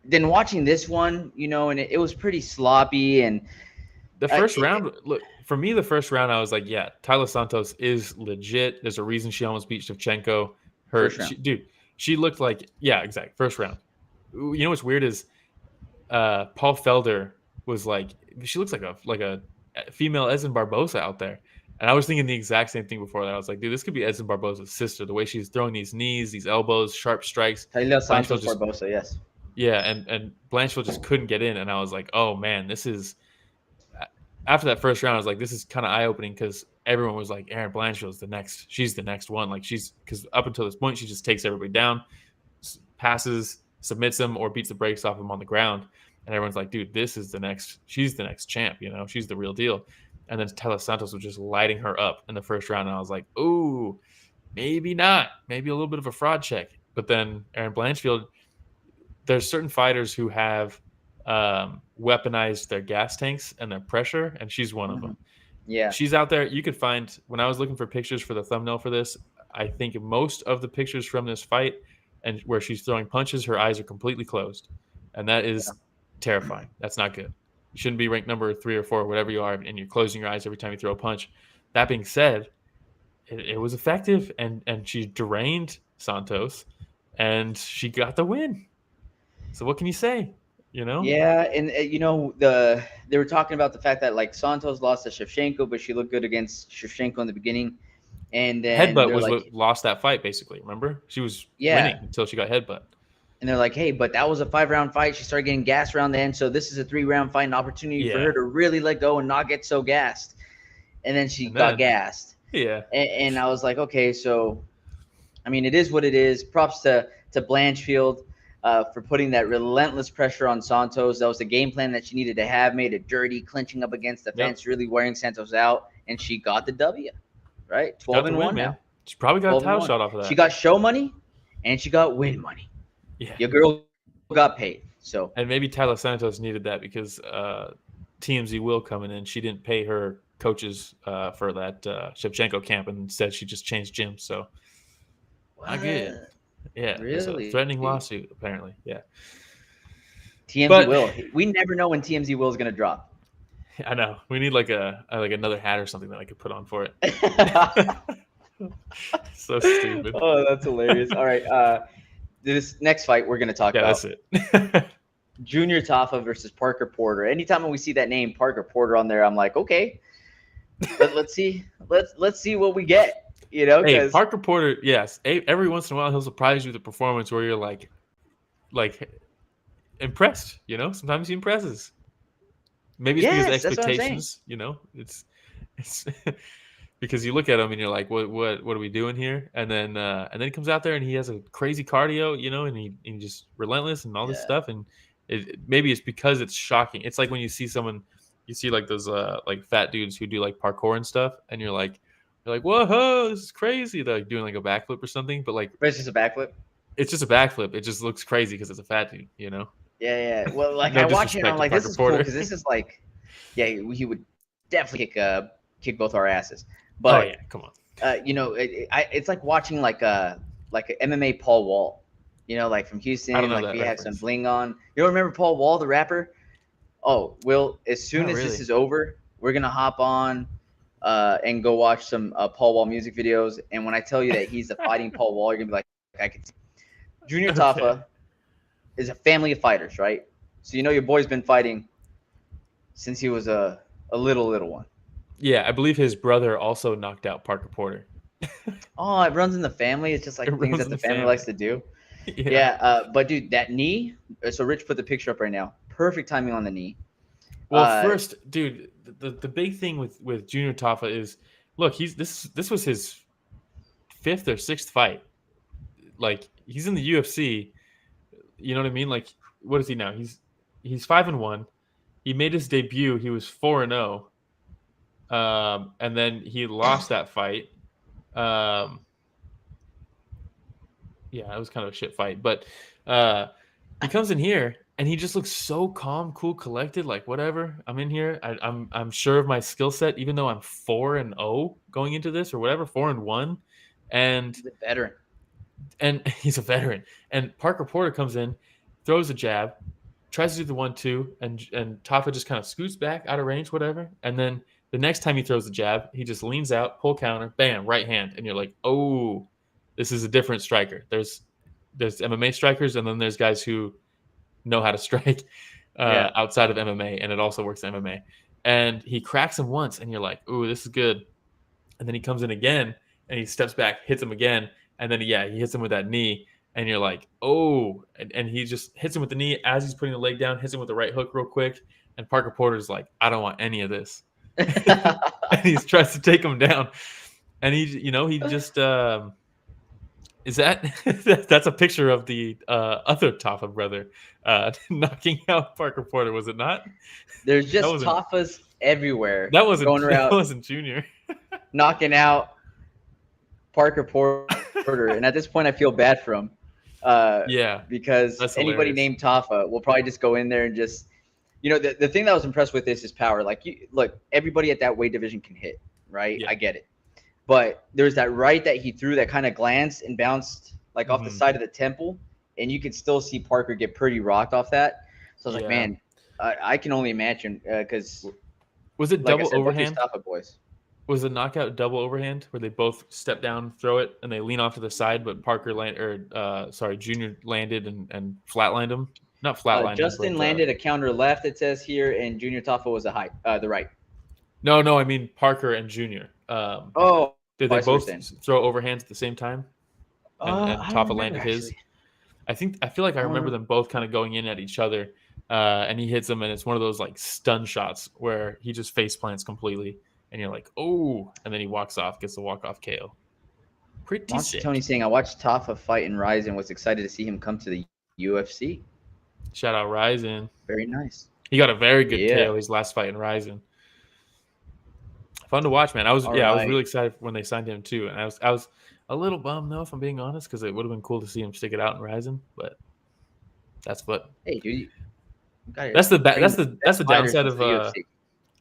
then watching this one, you know, and it was pretty sloppy. And the first round, look, for me, the first round, I was like, yeah, Taila Santos is legit. There's a reason she almost beat Shevchenko. She looked like, yeah, exactly. First round. You know what's weird is Paul Felder was like, she looks like a female Edson Barboza out there. And I was thinking the exact same thing before that. I was like, dude, this could be Edson Barboza's sister. The way she's throwing these knees, these elbows, sharp strikes. Taila Santos Barboza, yes. Yeah, and Blanchfield just couldn't get in. And I was like, oh, man, this is – after that first round, I was like, this is kind of eye-opening because everyone was like, Erin Blanchfield's the next – she's the next one. Like because up until this point, she just takes everybody down, passes, submits them, or beats the brakes off them on the ground. And everyone's like, dude, this is the next – she's the next champ, you know? She's the real deal. And then Taila Santos was just lighting her up in the first round. And I was like, ooh, maybe not. Maybe a little bit of a fraud check. But then Erin Blanchfield, there's certain fighters who have weaponized their gas tanks and their pressure, and she's one of them. Yeah. She's out there. You could find, when I was looking for pictures for the thumbnail for this, I think most of the pictures from this fight and where she's throwing punches, her eyes are completely closed. And that is terrifying. That's not good. You shouldn't be ranked number 3 or 4, whatever you are, and you're closing your eyes every time you throw a punch. That being said, it was effective, and she drained Santos, and she got the win. So what can you say? You know? Yeah, and you know they were talking about the fact that like Santos lost to Shevchenko, but she looked good against Shevchenko in the beginning, and then headbutt was what lost that fight. Basically, remember she was winning until she got headbutt. And they're like, hey, but that was a 5-round fight. She started getting gassed around the end. So this is a 3-round fight, an opportunity for her to really let go and not get so gassed. And then she got gassed. Yeah. And I was like, okay, so, I mean, it is what it is. Props to Blanchfield for putting that relentless pressure on Santos. That was the game plan that she needed to have, made it dirty, clinching up against the fence, really wearing Santos out. And she got the W, right? 12-1 now. She probably got a title shot off of that. She got show money and she got win money. Yeah, your girl got paid. So and maybe Taila Santos needed that because TMZ Will coming in. She didn't pay her coaches for that Shevchenko camp, and instead she just changed gyms. So not good. Yeah, there's a Really? threatening lawsuit apparently. Yeah. TMZ Will. We never know when TMZ Will is gonna drop. I know. We need like another hat or something that I could put on for it. So stupid. Oh, that's hilarious. All right. This next fight we're gonna talk about. That's it. Junior Tafa versus Parker Porter. Anytime we see that name Parker Porter on there, I'm like, okay, let's see what we get. You know, hey, Parker Porter, yes. Every once in a while he'll surprise you with a performance where you're like impressed. You know, sometimes he impresses. Maybe it's because of expectations. You know, it's because you look at him and you're like, what are we doing here? And then he comes out there and he has a crazy cardio, you know, and he just relentless and all this stuff. And maybe it's because it's shocking. It's like when you see someone, you see like those like fat dudes who do like parkour and stuff, and you're like, whoa, this is crazy. They're like doing like a backflip or something, but it's just a backflip. It's just a backflip. It just looks crazy because it's a fat dude, you know. Yeah. Well, like I watch it, and I'm like, this is cool because this is like, yeah, he would definitely kick both our asses. But oh yeah, come on. You know, it's like watching like a MMA Paul Wall. You know, like from Houston, like he had some bling on. You don't remember Paul Wall, the rapper? Oh, Will, as soon as this is over, we're gonna hop on and go watch some Paul Wall music videos. And when I tell you that he's the fighting Paul Wall, you're gonna be like, I can see. Junior Tafa is a family of fighters, right? So you know your boy's been fighting since he was a little one. Yeah, I believe his brother also knocked out Parker Porter. Oh, it runs in the family. It's just like things that the family likes to do. Yeah. But dude, that knee. So Rich put the picture up right now. Perfect timing on the knee. Well, first, dude, the big thing with Junior Tafa is, look, this was his 5th or 6th fight. Like, he's in the UFC. You know what I mean? Like, what is he now? He's 5-1. He made his debut. He was 4-0. And then he lost that fight. Yeah, it was kind of a shit fight. But he comes in here and he just looks so calm, cool, collected. Like, whatever, I'm in here. I'm sure of my skill set, even though I'm 4-0 going into this or whatever, 4-1. And he's a veteran. And he's a veteran. And Parker Porter comes in, throws a jab, tries to do the 1-2, and Tafa just kind of scoots back out of range, whatever. And then the next time he throws the jab, he just leans out, pull counter, bam, right hand. And you're like, oh, this is a different striker. There's MMA strikers, and then there's guys who know how to strike outside of MMA, and it also works in MMA. And he cracks him once, and you're like, ooh, this is good. And then he comes in again, and he steps back, hits him again, and then, he hits him with that knee, and you're like, oh. And he just hits him with the knee as he's putting the leg down, hits him with the right hook real quick, and Parker Porter's like, I don't want any of this. And he tries to take him down. And he just is that's a picture of the other Tafa brother knocking out Parker Porter, was it not? There's just Tafas everywhere. That wasn't Junior. Knocking out Parker Porter. And at this point I feel bad for him. Because anybody named Tafa will probably just go in there and just, you know, the thing that I was impressed with is his power. Like, look, everybody at that weight division can hit, right? Yeah. I get it. But there's that right that he threw that kind of glanced and bounced like off the side of the temple, and you could still see Parker get pretty rocked off that. So I was like, man, I can only imagine because was it double overhand? Boys. Was the knockout double overhand where they both step down, throw it, and they lean off to the side, but Junior landed and flatlined him? Not flatlined. Justin landed a counter left, it says here, and Junior Tafa was the right. No, I mean Parker and Junior. Did they both throw overhands at the same time? And Tafa landed his. I feel like I remember them both kind of going in at each other, and he hits them, and it's one of those like stun shots where he just face plants completely, and you're like, oh, and then he walks off, gets the walk-off KO. Pretty sick. Tony saying, I watched Tafa fight in Rise and was excited to see him come to the UFC. Shout out Ryzen. Very nice. He got a very good KO his last fight in Ryzen. Fun to watch, man. I was really excited when they signed him too, and I was a little bummed though, if I'm being honest, because it would have been cool to see him stick it out in Ryzen, but that's what. Hey, dude, That's the downside of UFC.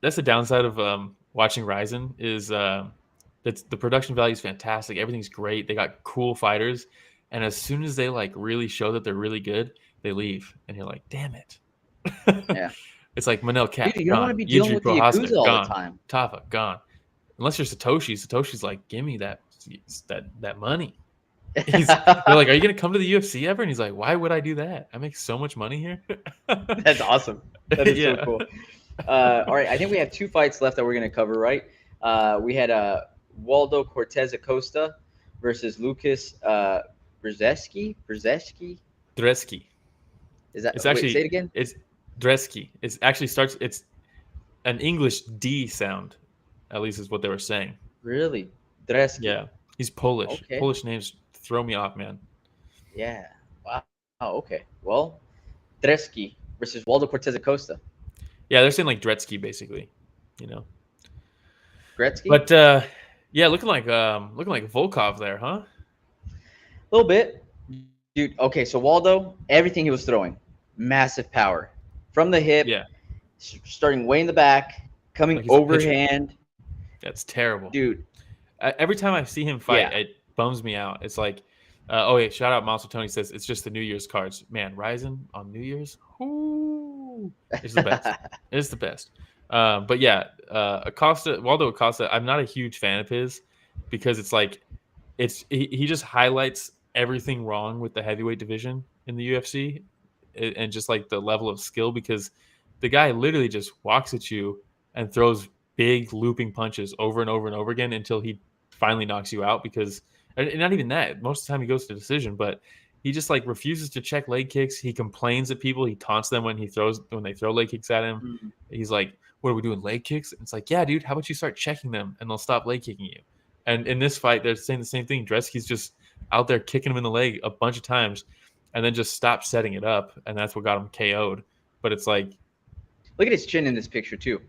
that's the downside of watching Ryzen is that's the production value is fantastic. Everything's great. They got cool fighters, and as soon as they like really show that they're really good, they leave, and you're like, damn it. Yeah. It's like Manel Cat, Dude, you don't want to be dealing with the Yakuza all the time. Tafa, gone. Unless you're Satoshi. Satoshi's like, give me that money. They're like, are you going to come to the UFC ever? And he's like, why would I do that? I make so much money here. That's awesome. That is so cool. All right, I think we have 2 fights left that we're going to cover, right? We had Waldo Cortes Acosta versus Łukasz Brzeski. Brzeski. Is that? It's actually, say it again. It's Brzeski. It actually starts. It's an English D sound, at least is what they were saying. Really, Brzeski. Yeah, he's Polish. Okay. Polish names throw me off, man. Yeah. Wow. Oh, okay. Well, Brzeski versus Waldo Cortes Acosta. Yeah, they're saying like Dretsky, basically. You know. Gretzky. But yeah, looking like Volkov there, huh? A little bit, dude. Okay, so Waldo, everything he was throwing, massive power from the hip. Yeah. Starting way in the back, coming like overhand. That's terrible, dude. Every time I see him fight, it bums me out. It's like, oh yeah, shout out Monster Tony says it's just the New Year's cards. Man, Ryzen on New Year's, it's the best. It's the best. But yeah, Waldo Acosta, I'm not a huge fan of his because it's like he just highlights everything wrong with the heavyweight division in the UFC and just like the level of skill, because the guy literally just walks at you and throws big looping punches over and over and over again until he finally knocks you out, because and not even that, most of the time he goes to decision, but he just like refuses to check leg kicks. He complains at people. He taunts them when they throw leg kicks at him. Mm-hmm. He's like, what are we doing, leg kicks? And it's like, yeah, dude, how about you start checking them and they'll stop leg kicking you. And in this fight, they're saying the same thing. Brzeski's just out there kicking him in the leg a bunch of times and then just stopped setting it up. And that's what got him KO'd. But it's like, look at his chin in this picture too.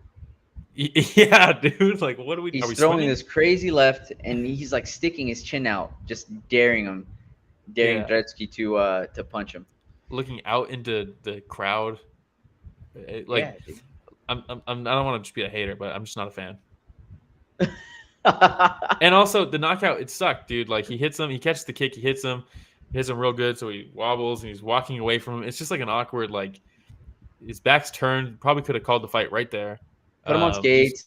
Yeah, dude. Like, what are we? He's throwing this crazy left, and he's like sticking his chin out, just daring Brzeski to punch him. Looking out into the crowd, like, yeah, I don't want to just be a hater, but I'm just not a fan. And also the knockout, it sucked, dude. Like, he hits him, he catches the kick, he hits him real good, so he wobbles and he's walking away from him. It's just like an awkward, like, his back's turned. Probably could have called the fight right there. Put him on skates.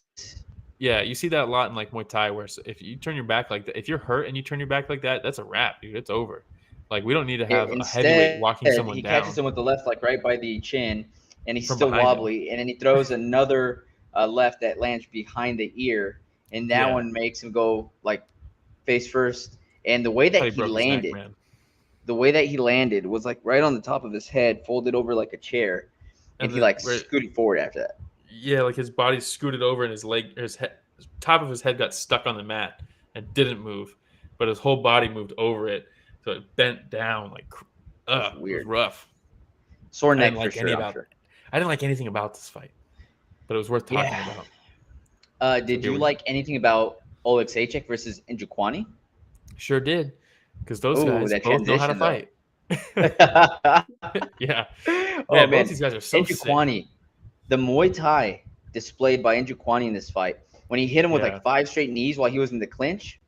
Yeah, you see that a lot in like Muay Thai, where if you turn your back like that, if you're hurt and you turn your back like that, that's a wrap, dude. It's over. Like, we don't need to have a heavyweight walking someone down. He catches him with the left, like right by the chin, and he's still wobbly, and then he throws another left that lands behind the ear, and that one makes him go like face first. And the way that he landed, was like right on the top of his head, folded over like a chair, and he like scooted forward after that. Yeah, like his body scooted over and his top of his head got stuck on the mat and didn't move, but his whole body moved over it, so it bent down. Like, weird, it was rough. Sore neck for sure. I didn't like anything about this fight, but it was worth talking about. Did you like anything about Oleksiejczuk versus Njokuani? Sure did, because those guys both know how to fight. Yeah. Man, both these guys are so Njokuani. sick. The Muay Thai displayed by Njokuani in this fight, when he hit him with like 5 straight knees while he was in the clinch.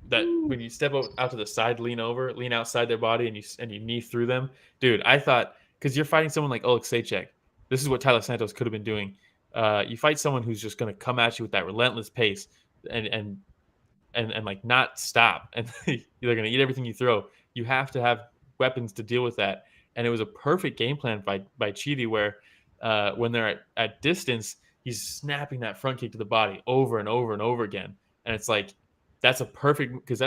That when you step out to the side, lean outside their body, and you knee through them, dude. I thought, because you're fighting someone like Oleksiejczuk, this is what Taila Santos could have been doing. You fight someone who's just going to come at you with that relentless pace and like not stop, and they're going to eat everything you throw. You have to have weapons to deal with that, and it was a perfect game plan by Chidi, where when they're at distance, he's snapping that front kick to the body over and over and over again. And it's like, that's a perfect, because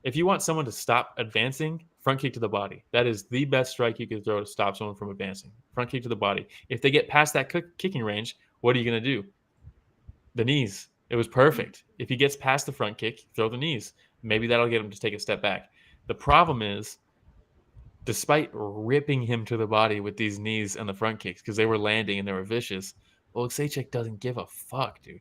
if you want someone to stop advancing, front kick to the body. That is the best strike you could throw to stop someone from advancing. Front kick to the body. If they get past that kicking range, what are you going to do? The knees. It was perfect. If he gets past the front kick, throw the knees. Maybe that'll get him to take a step back. The problem is, despite ripping him to the body with these knees and the front kicks, because they were landing and they were vicious, Oleksiejczuk doesn't give a fuck, dude.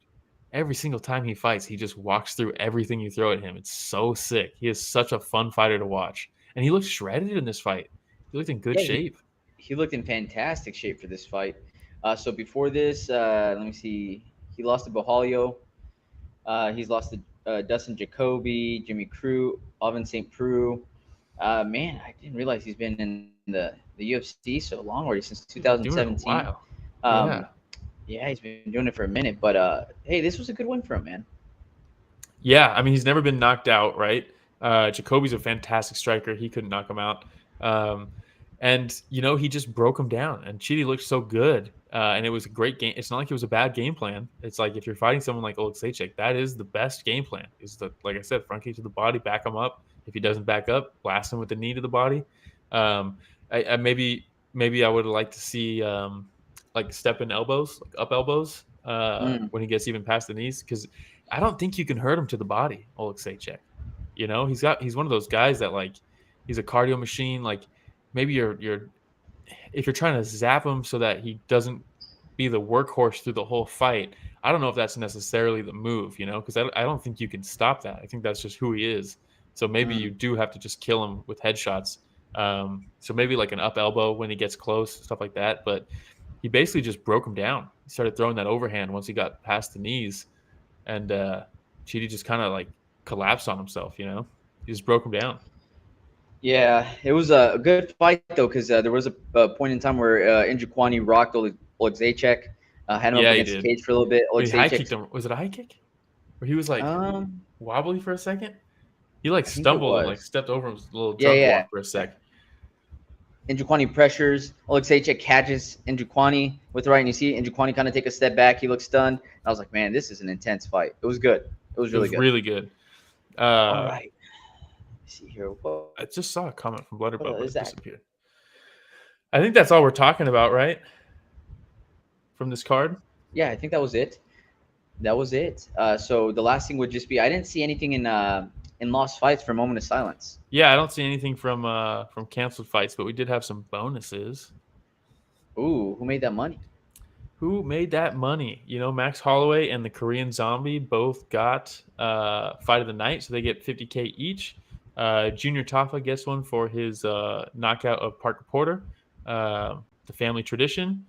Every single time he fights, he just walks through everything you throw at him. It's so sick. He is such a fun fighter to watch. And he looked shredded in this fight. He looked in good shape. he looked in fantastic shape for this fight. So before this, let me see. He lost to Bohalio. He's lost to Dustin Jacoby, Jimmy Crew, Alvin St. Preux. Man, I didn't realize he's been in the UFC so long already, since 2017. Wow. Yeah, he's been doing it for a minute. But hey, this was a good win for him, man. Yeah, I mean, he's never been knocked out, right? Jacoby's a fantastic striker. He couldn't knock him out. And, he just broke him down. And Chidi looked so good. And it was a great game. It's not like it was a bad game plan. It's like if you're fighting someone like Oleksiejczuk, that is the best game plan. Is the, like I said, front kick to the body, back him up. If he doesn't back up, blast him with the knee to the body. I maybe I would like to see like step in elbows, like up elbows, when he gets even past the knees, because I don't think you can hurt him to the body, Oleksiejczuk. He's one of those guys that, like, he's a cardio machine. Like, maybe if you're trying to zap him so that he doesn't be the workhorse through the whole fight, I don't know if that's necessarily the move, because I don't think you can stop that. I think that's just who he is. So maybe you do have to just kill him with headshots. So maybe like an up elbow when he gets close, stuff like that. But he basically just broke him down. He started throwing that overhand once he got past the knees. And Chidi just kind of like collapsed on himself, He just broke him down. Yeah, it was a good fight, though, because there was a point in time where Njokuani rocked Oleksiejczuk, had him up against the cage for a little bit. High kicked him. Was it a high kick? Where he was like wobbly for a second? He like stumbled and like stepped over his little drunk walk for a sec. Njokuani pressures. Oleksiejczuk catches Njokuani with the right, and you see Njokuani kind of take a step back. He looks stunned. I was like, man, this is an intense fight. It was good. It was really good. Really good. All right. Let's see here. Whoa. I just saw a comment from Blooder Bubba. It disappeared. I think that's all we're talking about, right? From this card? Yeah, I think that was it. So the last thing would just be, I didn't see anything in lost fights for a moment of silence. Yeah, I don't see anything from canceled fights, but we did have some bonuses. Ooh, who made that money? Max Holloway and the Korean Zombie both got fight of the night, so they get $50K each. Junior Tafa gets one for his knockout of Parker Porter, the family tradition.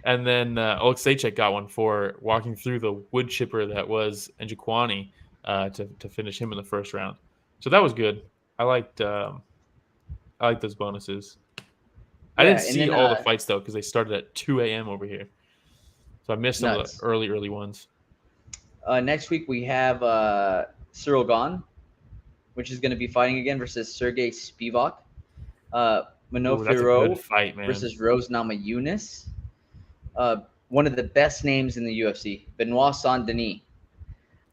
And then Oleksiejczuk got one for walking through the wood chipper that was Njokuani to finish him in the first round. So that was good. I liked those bonuses. I didn't see all the fights, though, because they started at 2 a.m. over here. So I missed some of the early ones. Next week, we have Cyril Gane, which is going to be fighting again versus Sergey Spivak. Manofiro fight, man. Versus Rose Namajunas. One of the best names in the UFC, Benoit Saint-Denis.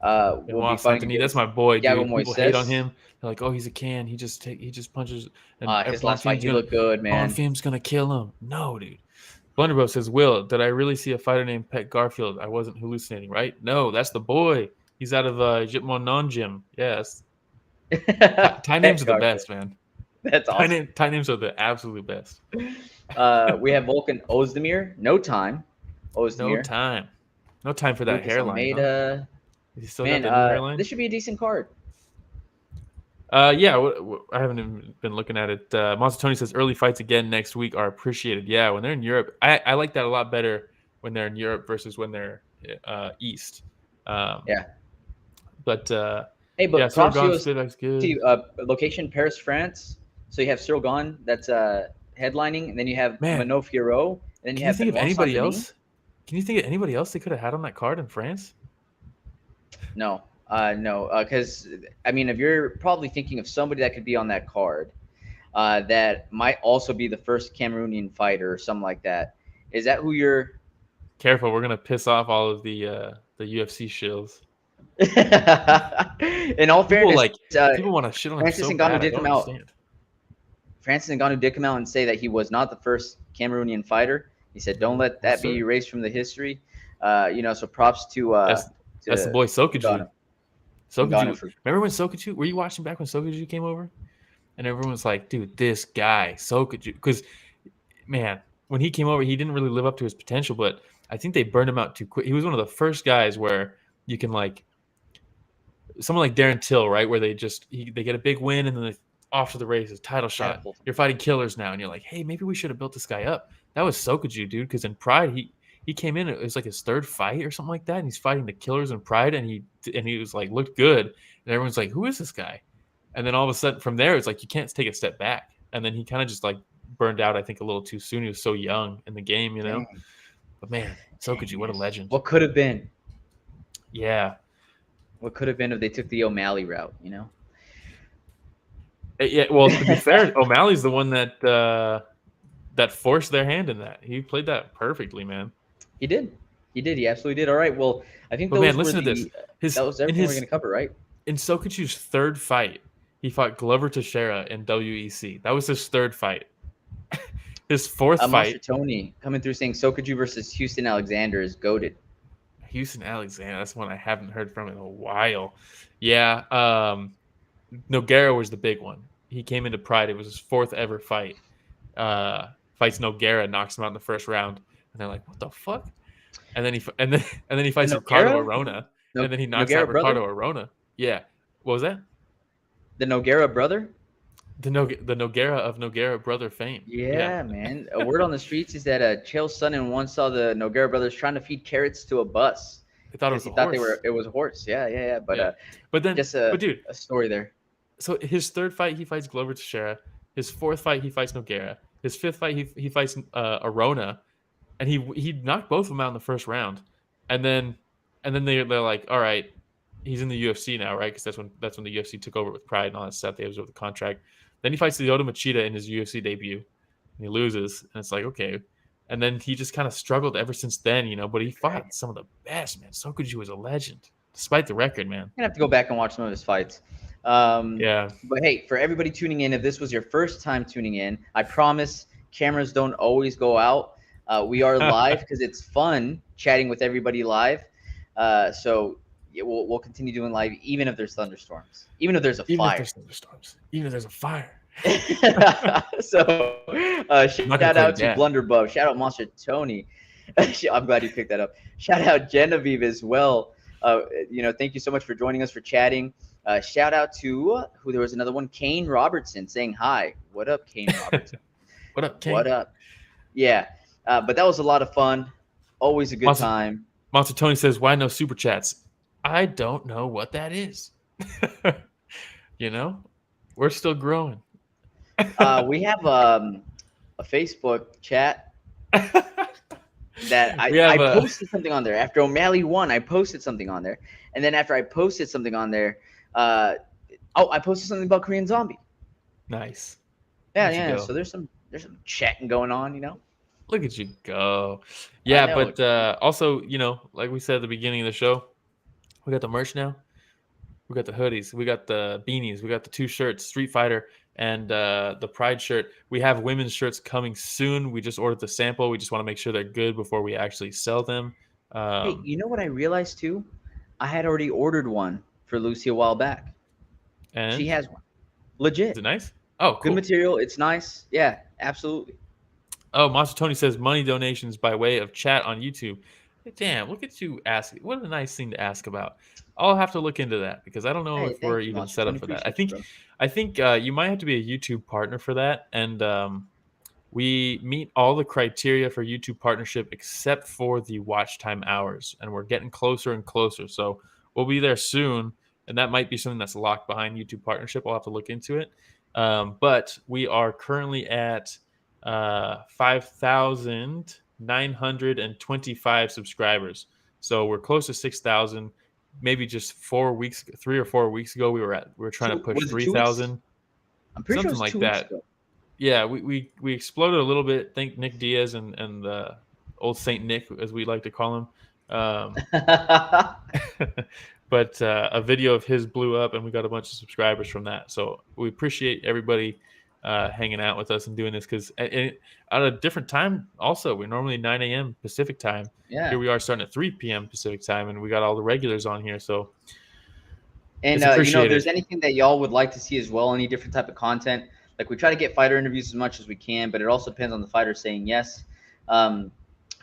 Benoit Saint-Denis, that's my boy, dude. People hate on him. They're like, oh, he's a can. He just punches. And his last fight, he looked good, man. Bonfim's going to kill him. No, dude. Blunderbo says, Will, did I really see a fighter named Pet Garfield? I wasn't hallucinating, right? No, that's the boy. He's out of Jitmon Non-Gym. Yes. Thai names are the best, man. That's awesome. Thai names are the absolute best. We have Volkan Ozdemir. No time. Ozdemir. No time for that hairline. Almeida. Huh? He still got that hairline? This should be a decent card. Yeah, I haven't even been looking at it. Monster Tony says early fights again next week are appreciated. Yeah, when they're in Europe, I like that a lot better when they're in Europe versus when they're East. Yeah. But hey, but Cyril Gane's good. Location Paris, France. So you have Cyril Gane that's headlining, and then you have Manofiro, and then you have. Can you think of anybody else? Can you think of anybody else they could have had on that card in France? No. Because I mean, if you're probably thinking of somebody that could be on that card, that might also be the first Cameroonian fighter or something like that. Is that who you're? Careful, we're gonna piss off all of the UFC shills. In all fairness, people want to shit on him Francis so Ngannou bad. did come out. Francis Ngannou did come out and say that he was not the first Cameroonian fighter. He said, "Don't let that be erased from the history." So props to that's the boy Sokaju. Remember when Sokaju? Were you watching back when Sokaju came over? And everyone was like, "Dude, this guy Sokaju," because man, when he came over, he didn't really live up to his potential. But I think they burned him out too quick. He was one of the first guys where you can someone like Darren Till, right? Where they get a big win and then off to the races, title shot. Catapult. You're fighting killers now, and you're like, hey, maybe we should have built this guy up. That was Sokoju, dude, because in Pride, he came in, it was like his third fight or something like that, and he's fighting the killers in Pride, and he was like, looked good, and everyone's like, who is this guy? And then all of a sudden, from there, it's like you can't take a step back. And then he kind of just like burned out, I think, a little too soon. He was so young in the game, you know. Dang. But man, Sokoju, what a legend. What could have been? Yeah. What could have been if they took the O'Malley route, you know? Yeah, well, to be fair, O'Malley's the one that that forced their hand in that. He played that perfectly, man. He did. He absolutely did. All right. Well, I think listen to this. That was everything we're going to cover, right? In Sokoju's third fight, he fought Glover Teixeira in WEC. That was his third fight. His fourth fight. Master Tony coming through saying Sokoju versus Houston Alexander is goated. Houston Alexander, that's one I haven't heard from in a while. Yeah. Nogueira was the big one. He came into Pride. It was his fourth ever fight. Fights Nogueira, knocks him out in the first round, and they're like, "What the fuck?" And then he fights Ricardo Arona, and then he knocks out Ricardo Arona. Yeah, what was that? The Nogueira brother. The Nogueira of Nogueira brother fame. Yeah, man. A word on the streets is that Chael's son and one saw the Nogueira brothers trying to feed carrots to a bus. They thought it was a horse. It was a horse. Yeah. But then, just dude, a story there. So his third fight, he fights Glover Teixeira. His fourth fight, he fights Nogueira. His fifth fight, he fights Arona, and he knocked both of them out in the first round. And then they're like, all right, he's in the UFC now, right? Because that's when the UFC took over with Pride and all that stuff. They absorbed the contract. Then he fights Lyoto Machida in his UFC debut, and he loses. And it's like, okay. And then he just kind of struggled ever since then, you know. But he fought some of the best, man. Sokoju was a legend, despite the record, man. I'm gonna have to go back and watch some of his fights. Yeah. But hey, for everybody tuning in, if this was your first time tuning in, I promise cameras don't always go out. We are live because it's fun chatting with everybody live. So yeah, we'll continue doing live, even if there's thunderstorms, even if there's a fire. Even if there's thunderstorms, even if there's a fire. So shout out to Blunderbub. Shout out Monster Tony. I'm glad you picked that up. Shout out Genevieve as well. Thank you so much for joining us for chatting. Shout out to who there was another one, Kane Robertson saying hi. What up, Kane Robertson? What up, Kane? What up? Yeah, but that was a lot of fun. Always a good time. Monster Tony says, "Why no super chats?" I don't know what that is. We're still growing. We have a Facebook chat that I posted something on there. After O'Malley won, I posted something on there. And then after I posted something on there, I posted something about Korean Zombie. Nice. Yeah. So there's some chatting going on, you know. Look at you go. Yeah, but also, like we said at the beginning of the show, we got the merch now. We got the hoodies. We got the beanies. We got the 2 shirts, Street Fighter and the Pride shirt. We have women's shirts coming soon. We just ordered the sample. We just want to make sure they're good before we actually sell them. Hey, you know what I realized too? I had already ordered one for Lucy a while back. And she has one. Legit. Is it nice? Oh, cool. Good material. It's nice. Yeah, absolutely. Oh, Monster Tony says money donations by way of chat on YouTube. Damn, look at you asking. What a nice thing to ask about. I'll have to look into that because I don't know if we're even set up for that. I think you might have to be a YouTube partner for that. And we meet all the criteria for YouTube partnership except for the watch time hours. And we're getting closer and closer. So we'll be there soon. And that might be something that's locked behind YouTube partnership. I'll have to look into it. But we are currently at 5,925 subscribers. So we're close to 6,000. Maybe just 4 weeks, 3 or 4 weeks ago, we were trying to push 3,000. I'm pretty something sure like that. Yeah, we exploded a little bit. Thank Nick Diaz and the old Saint Nick, as we like to call him. But a video of his blew up, and we got a bunch of subscribers from that. So we appreciate everybody hanging out with us and doing this because at a different time also. We're normally 9 a.m. Pacific time. Yeah. Here we are starting at 3 p.m. Pacific time, and we got all the regulars on here. So, and if there's anything that y'all would like to see as well, any different type of content, like we try to get fighter interviews as much as we can, but it also depends on the fighter saying yes.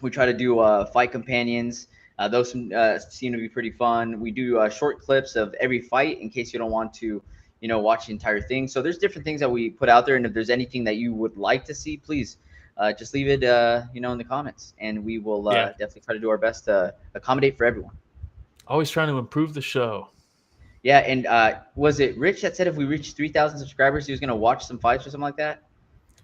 We try to do fight companions. Those seem to be pretty fun. We do short clips of every fight in case you don't want to, watch the entire thing. So there's different things that we put out there, and if there's anything that you would like to see, please just leave it, in the comments, and we will definitely try to do our best to accommodate for everyone. Always trying to improve the show. Yeah, and was it Rich that said if we reach 3,000 subscribers, he was going to watch some fights or something like that?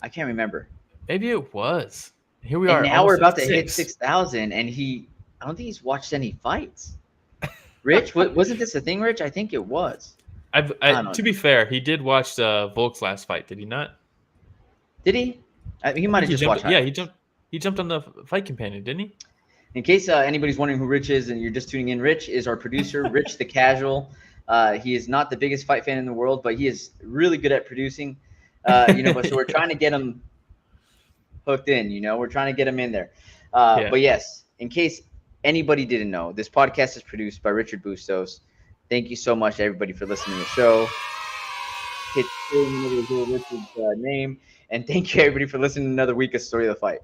I can't remember. Maybe it was. Here we and are. Now we're about to hit 6,000, and I don't think he's watched any fights. Rich, wasn't this a thing, Rich? I think it was. To be fair, he did watch Volk's last fight, did he not? Did he? He might have just watched. Yeah, he jumped on the fight companion, didn't he? In case anybody's wondering who Rich is and you're just tuning in, Rich is our producer, Rich the Casual. He is not the biggest fight fan in the world, but he is really good at producing. But so we're trying to get him hooked in. We're trying to get him in there. But yes, in case anybody didn't know, this podcast is produced by Richard Bustos. Thank you so much, everybody, for listening to the show. Hit Richard's name, and thank you, everybody, for listening to another week of Story of the Fight.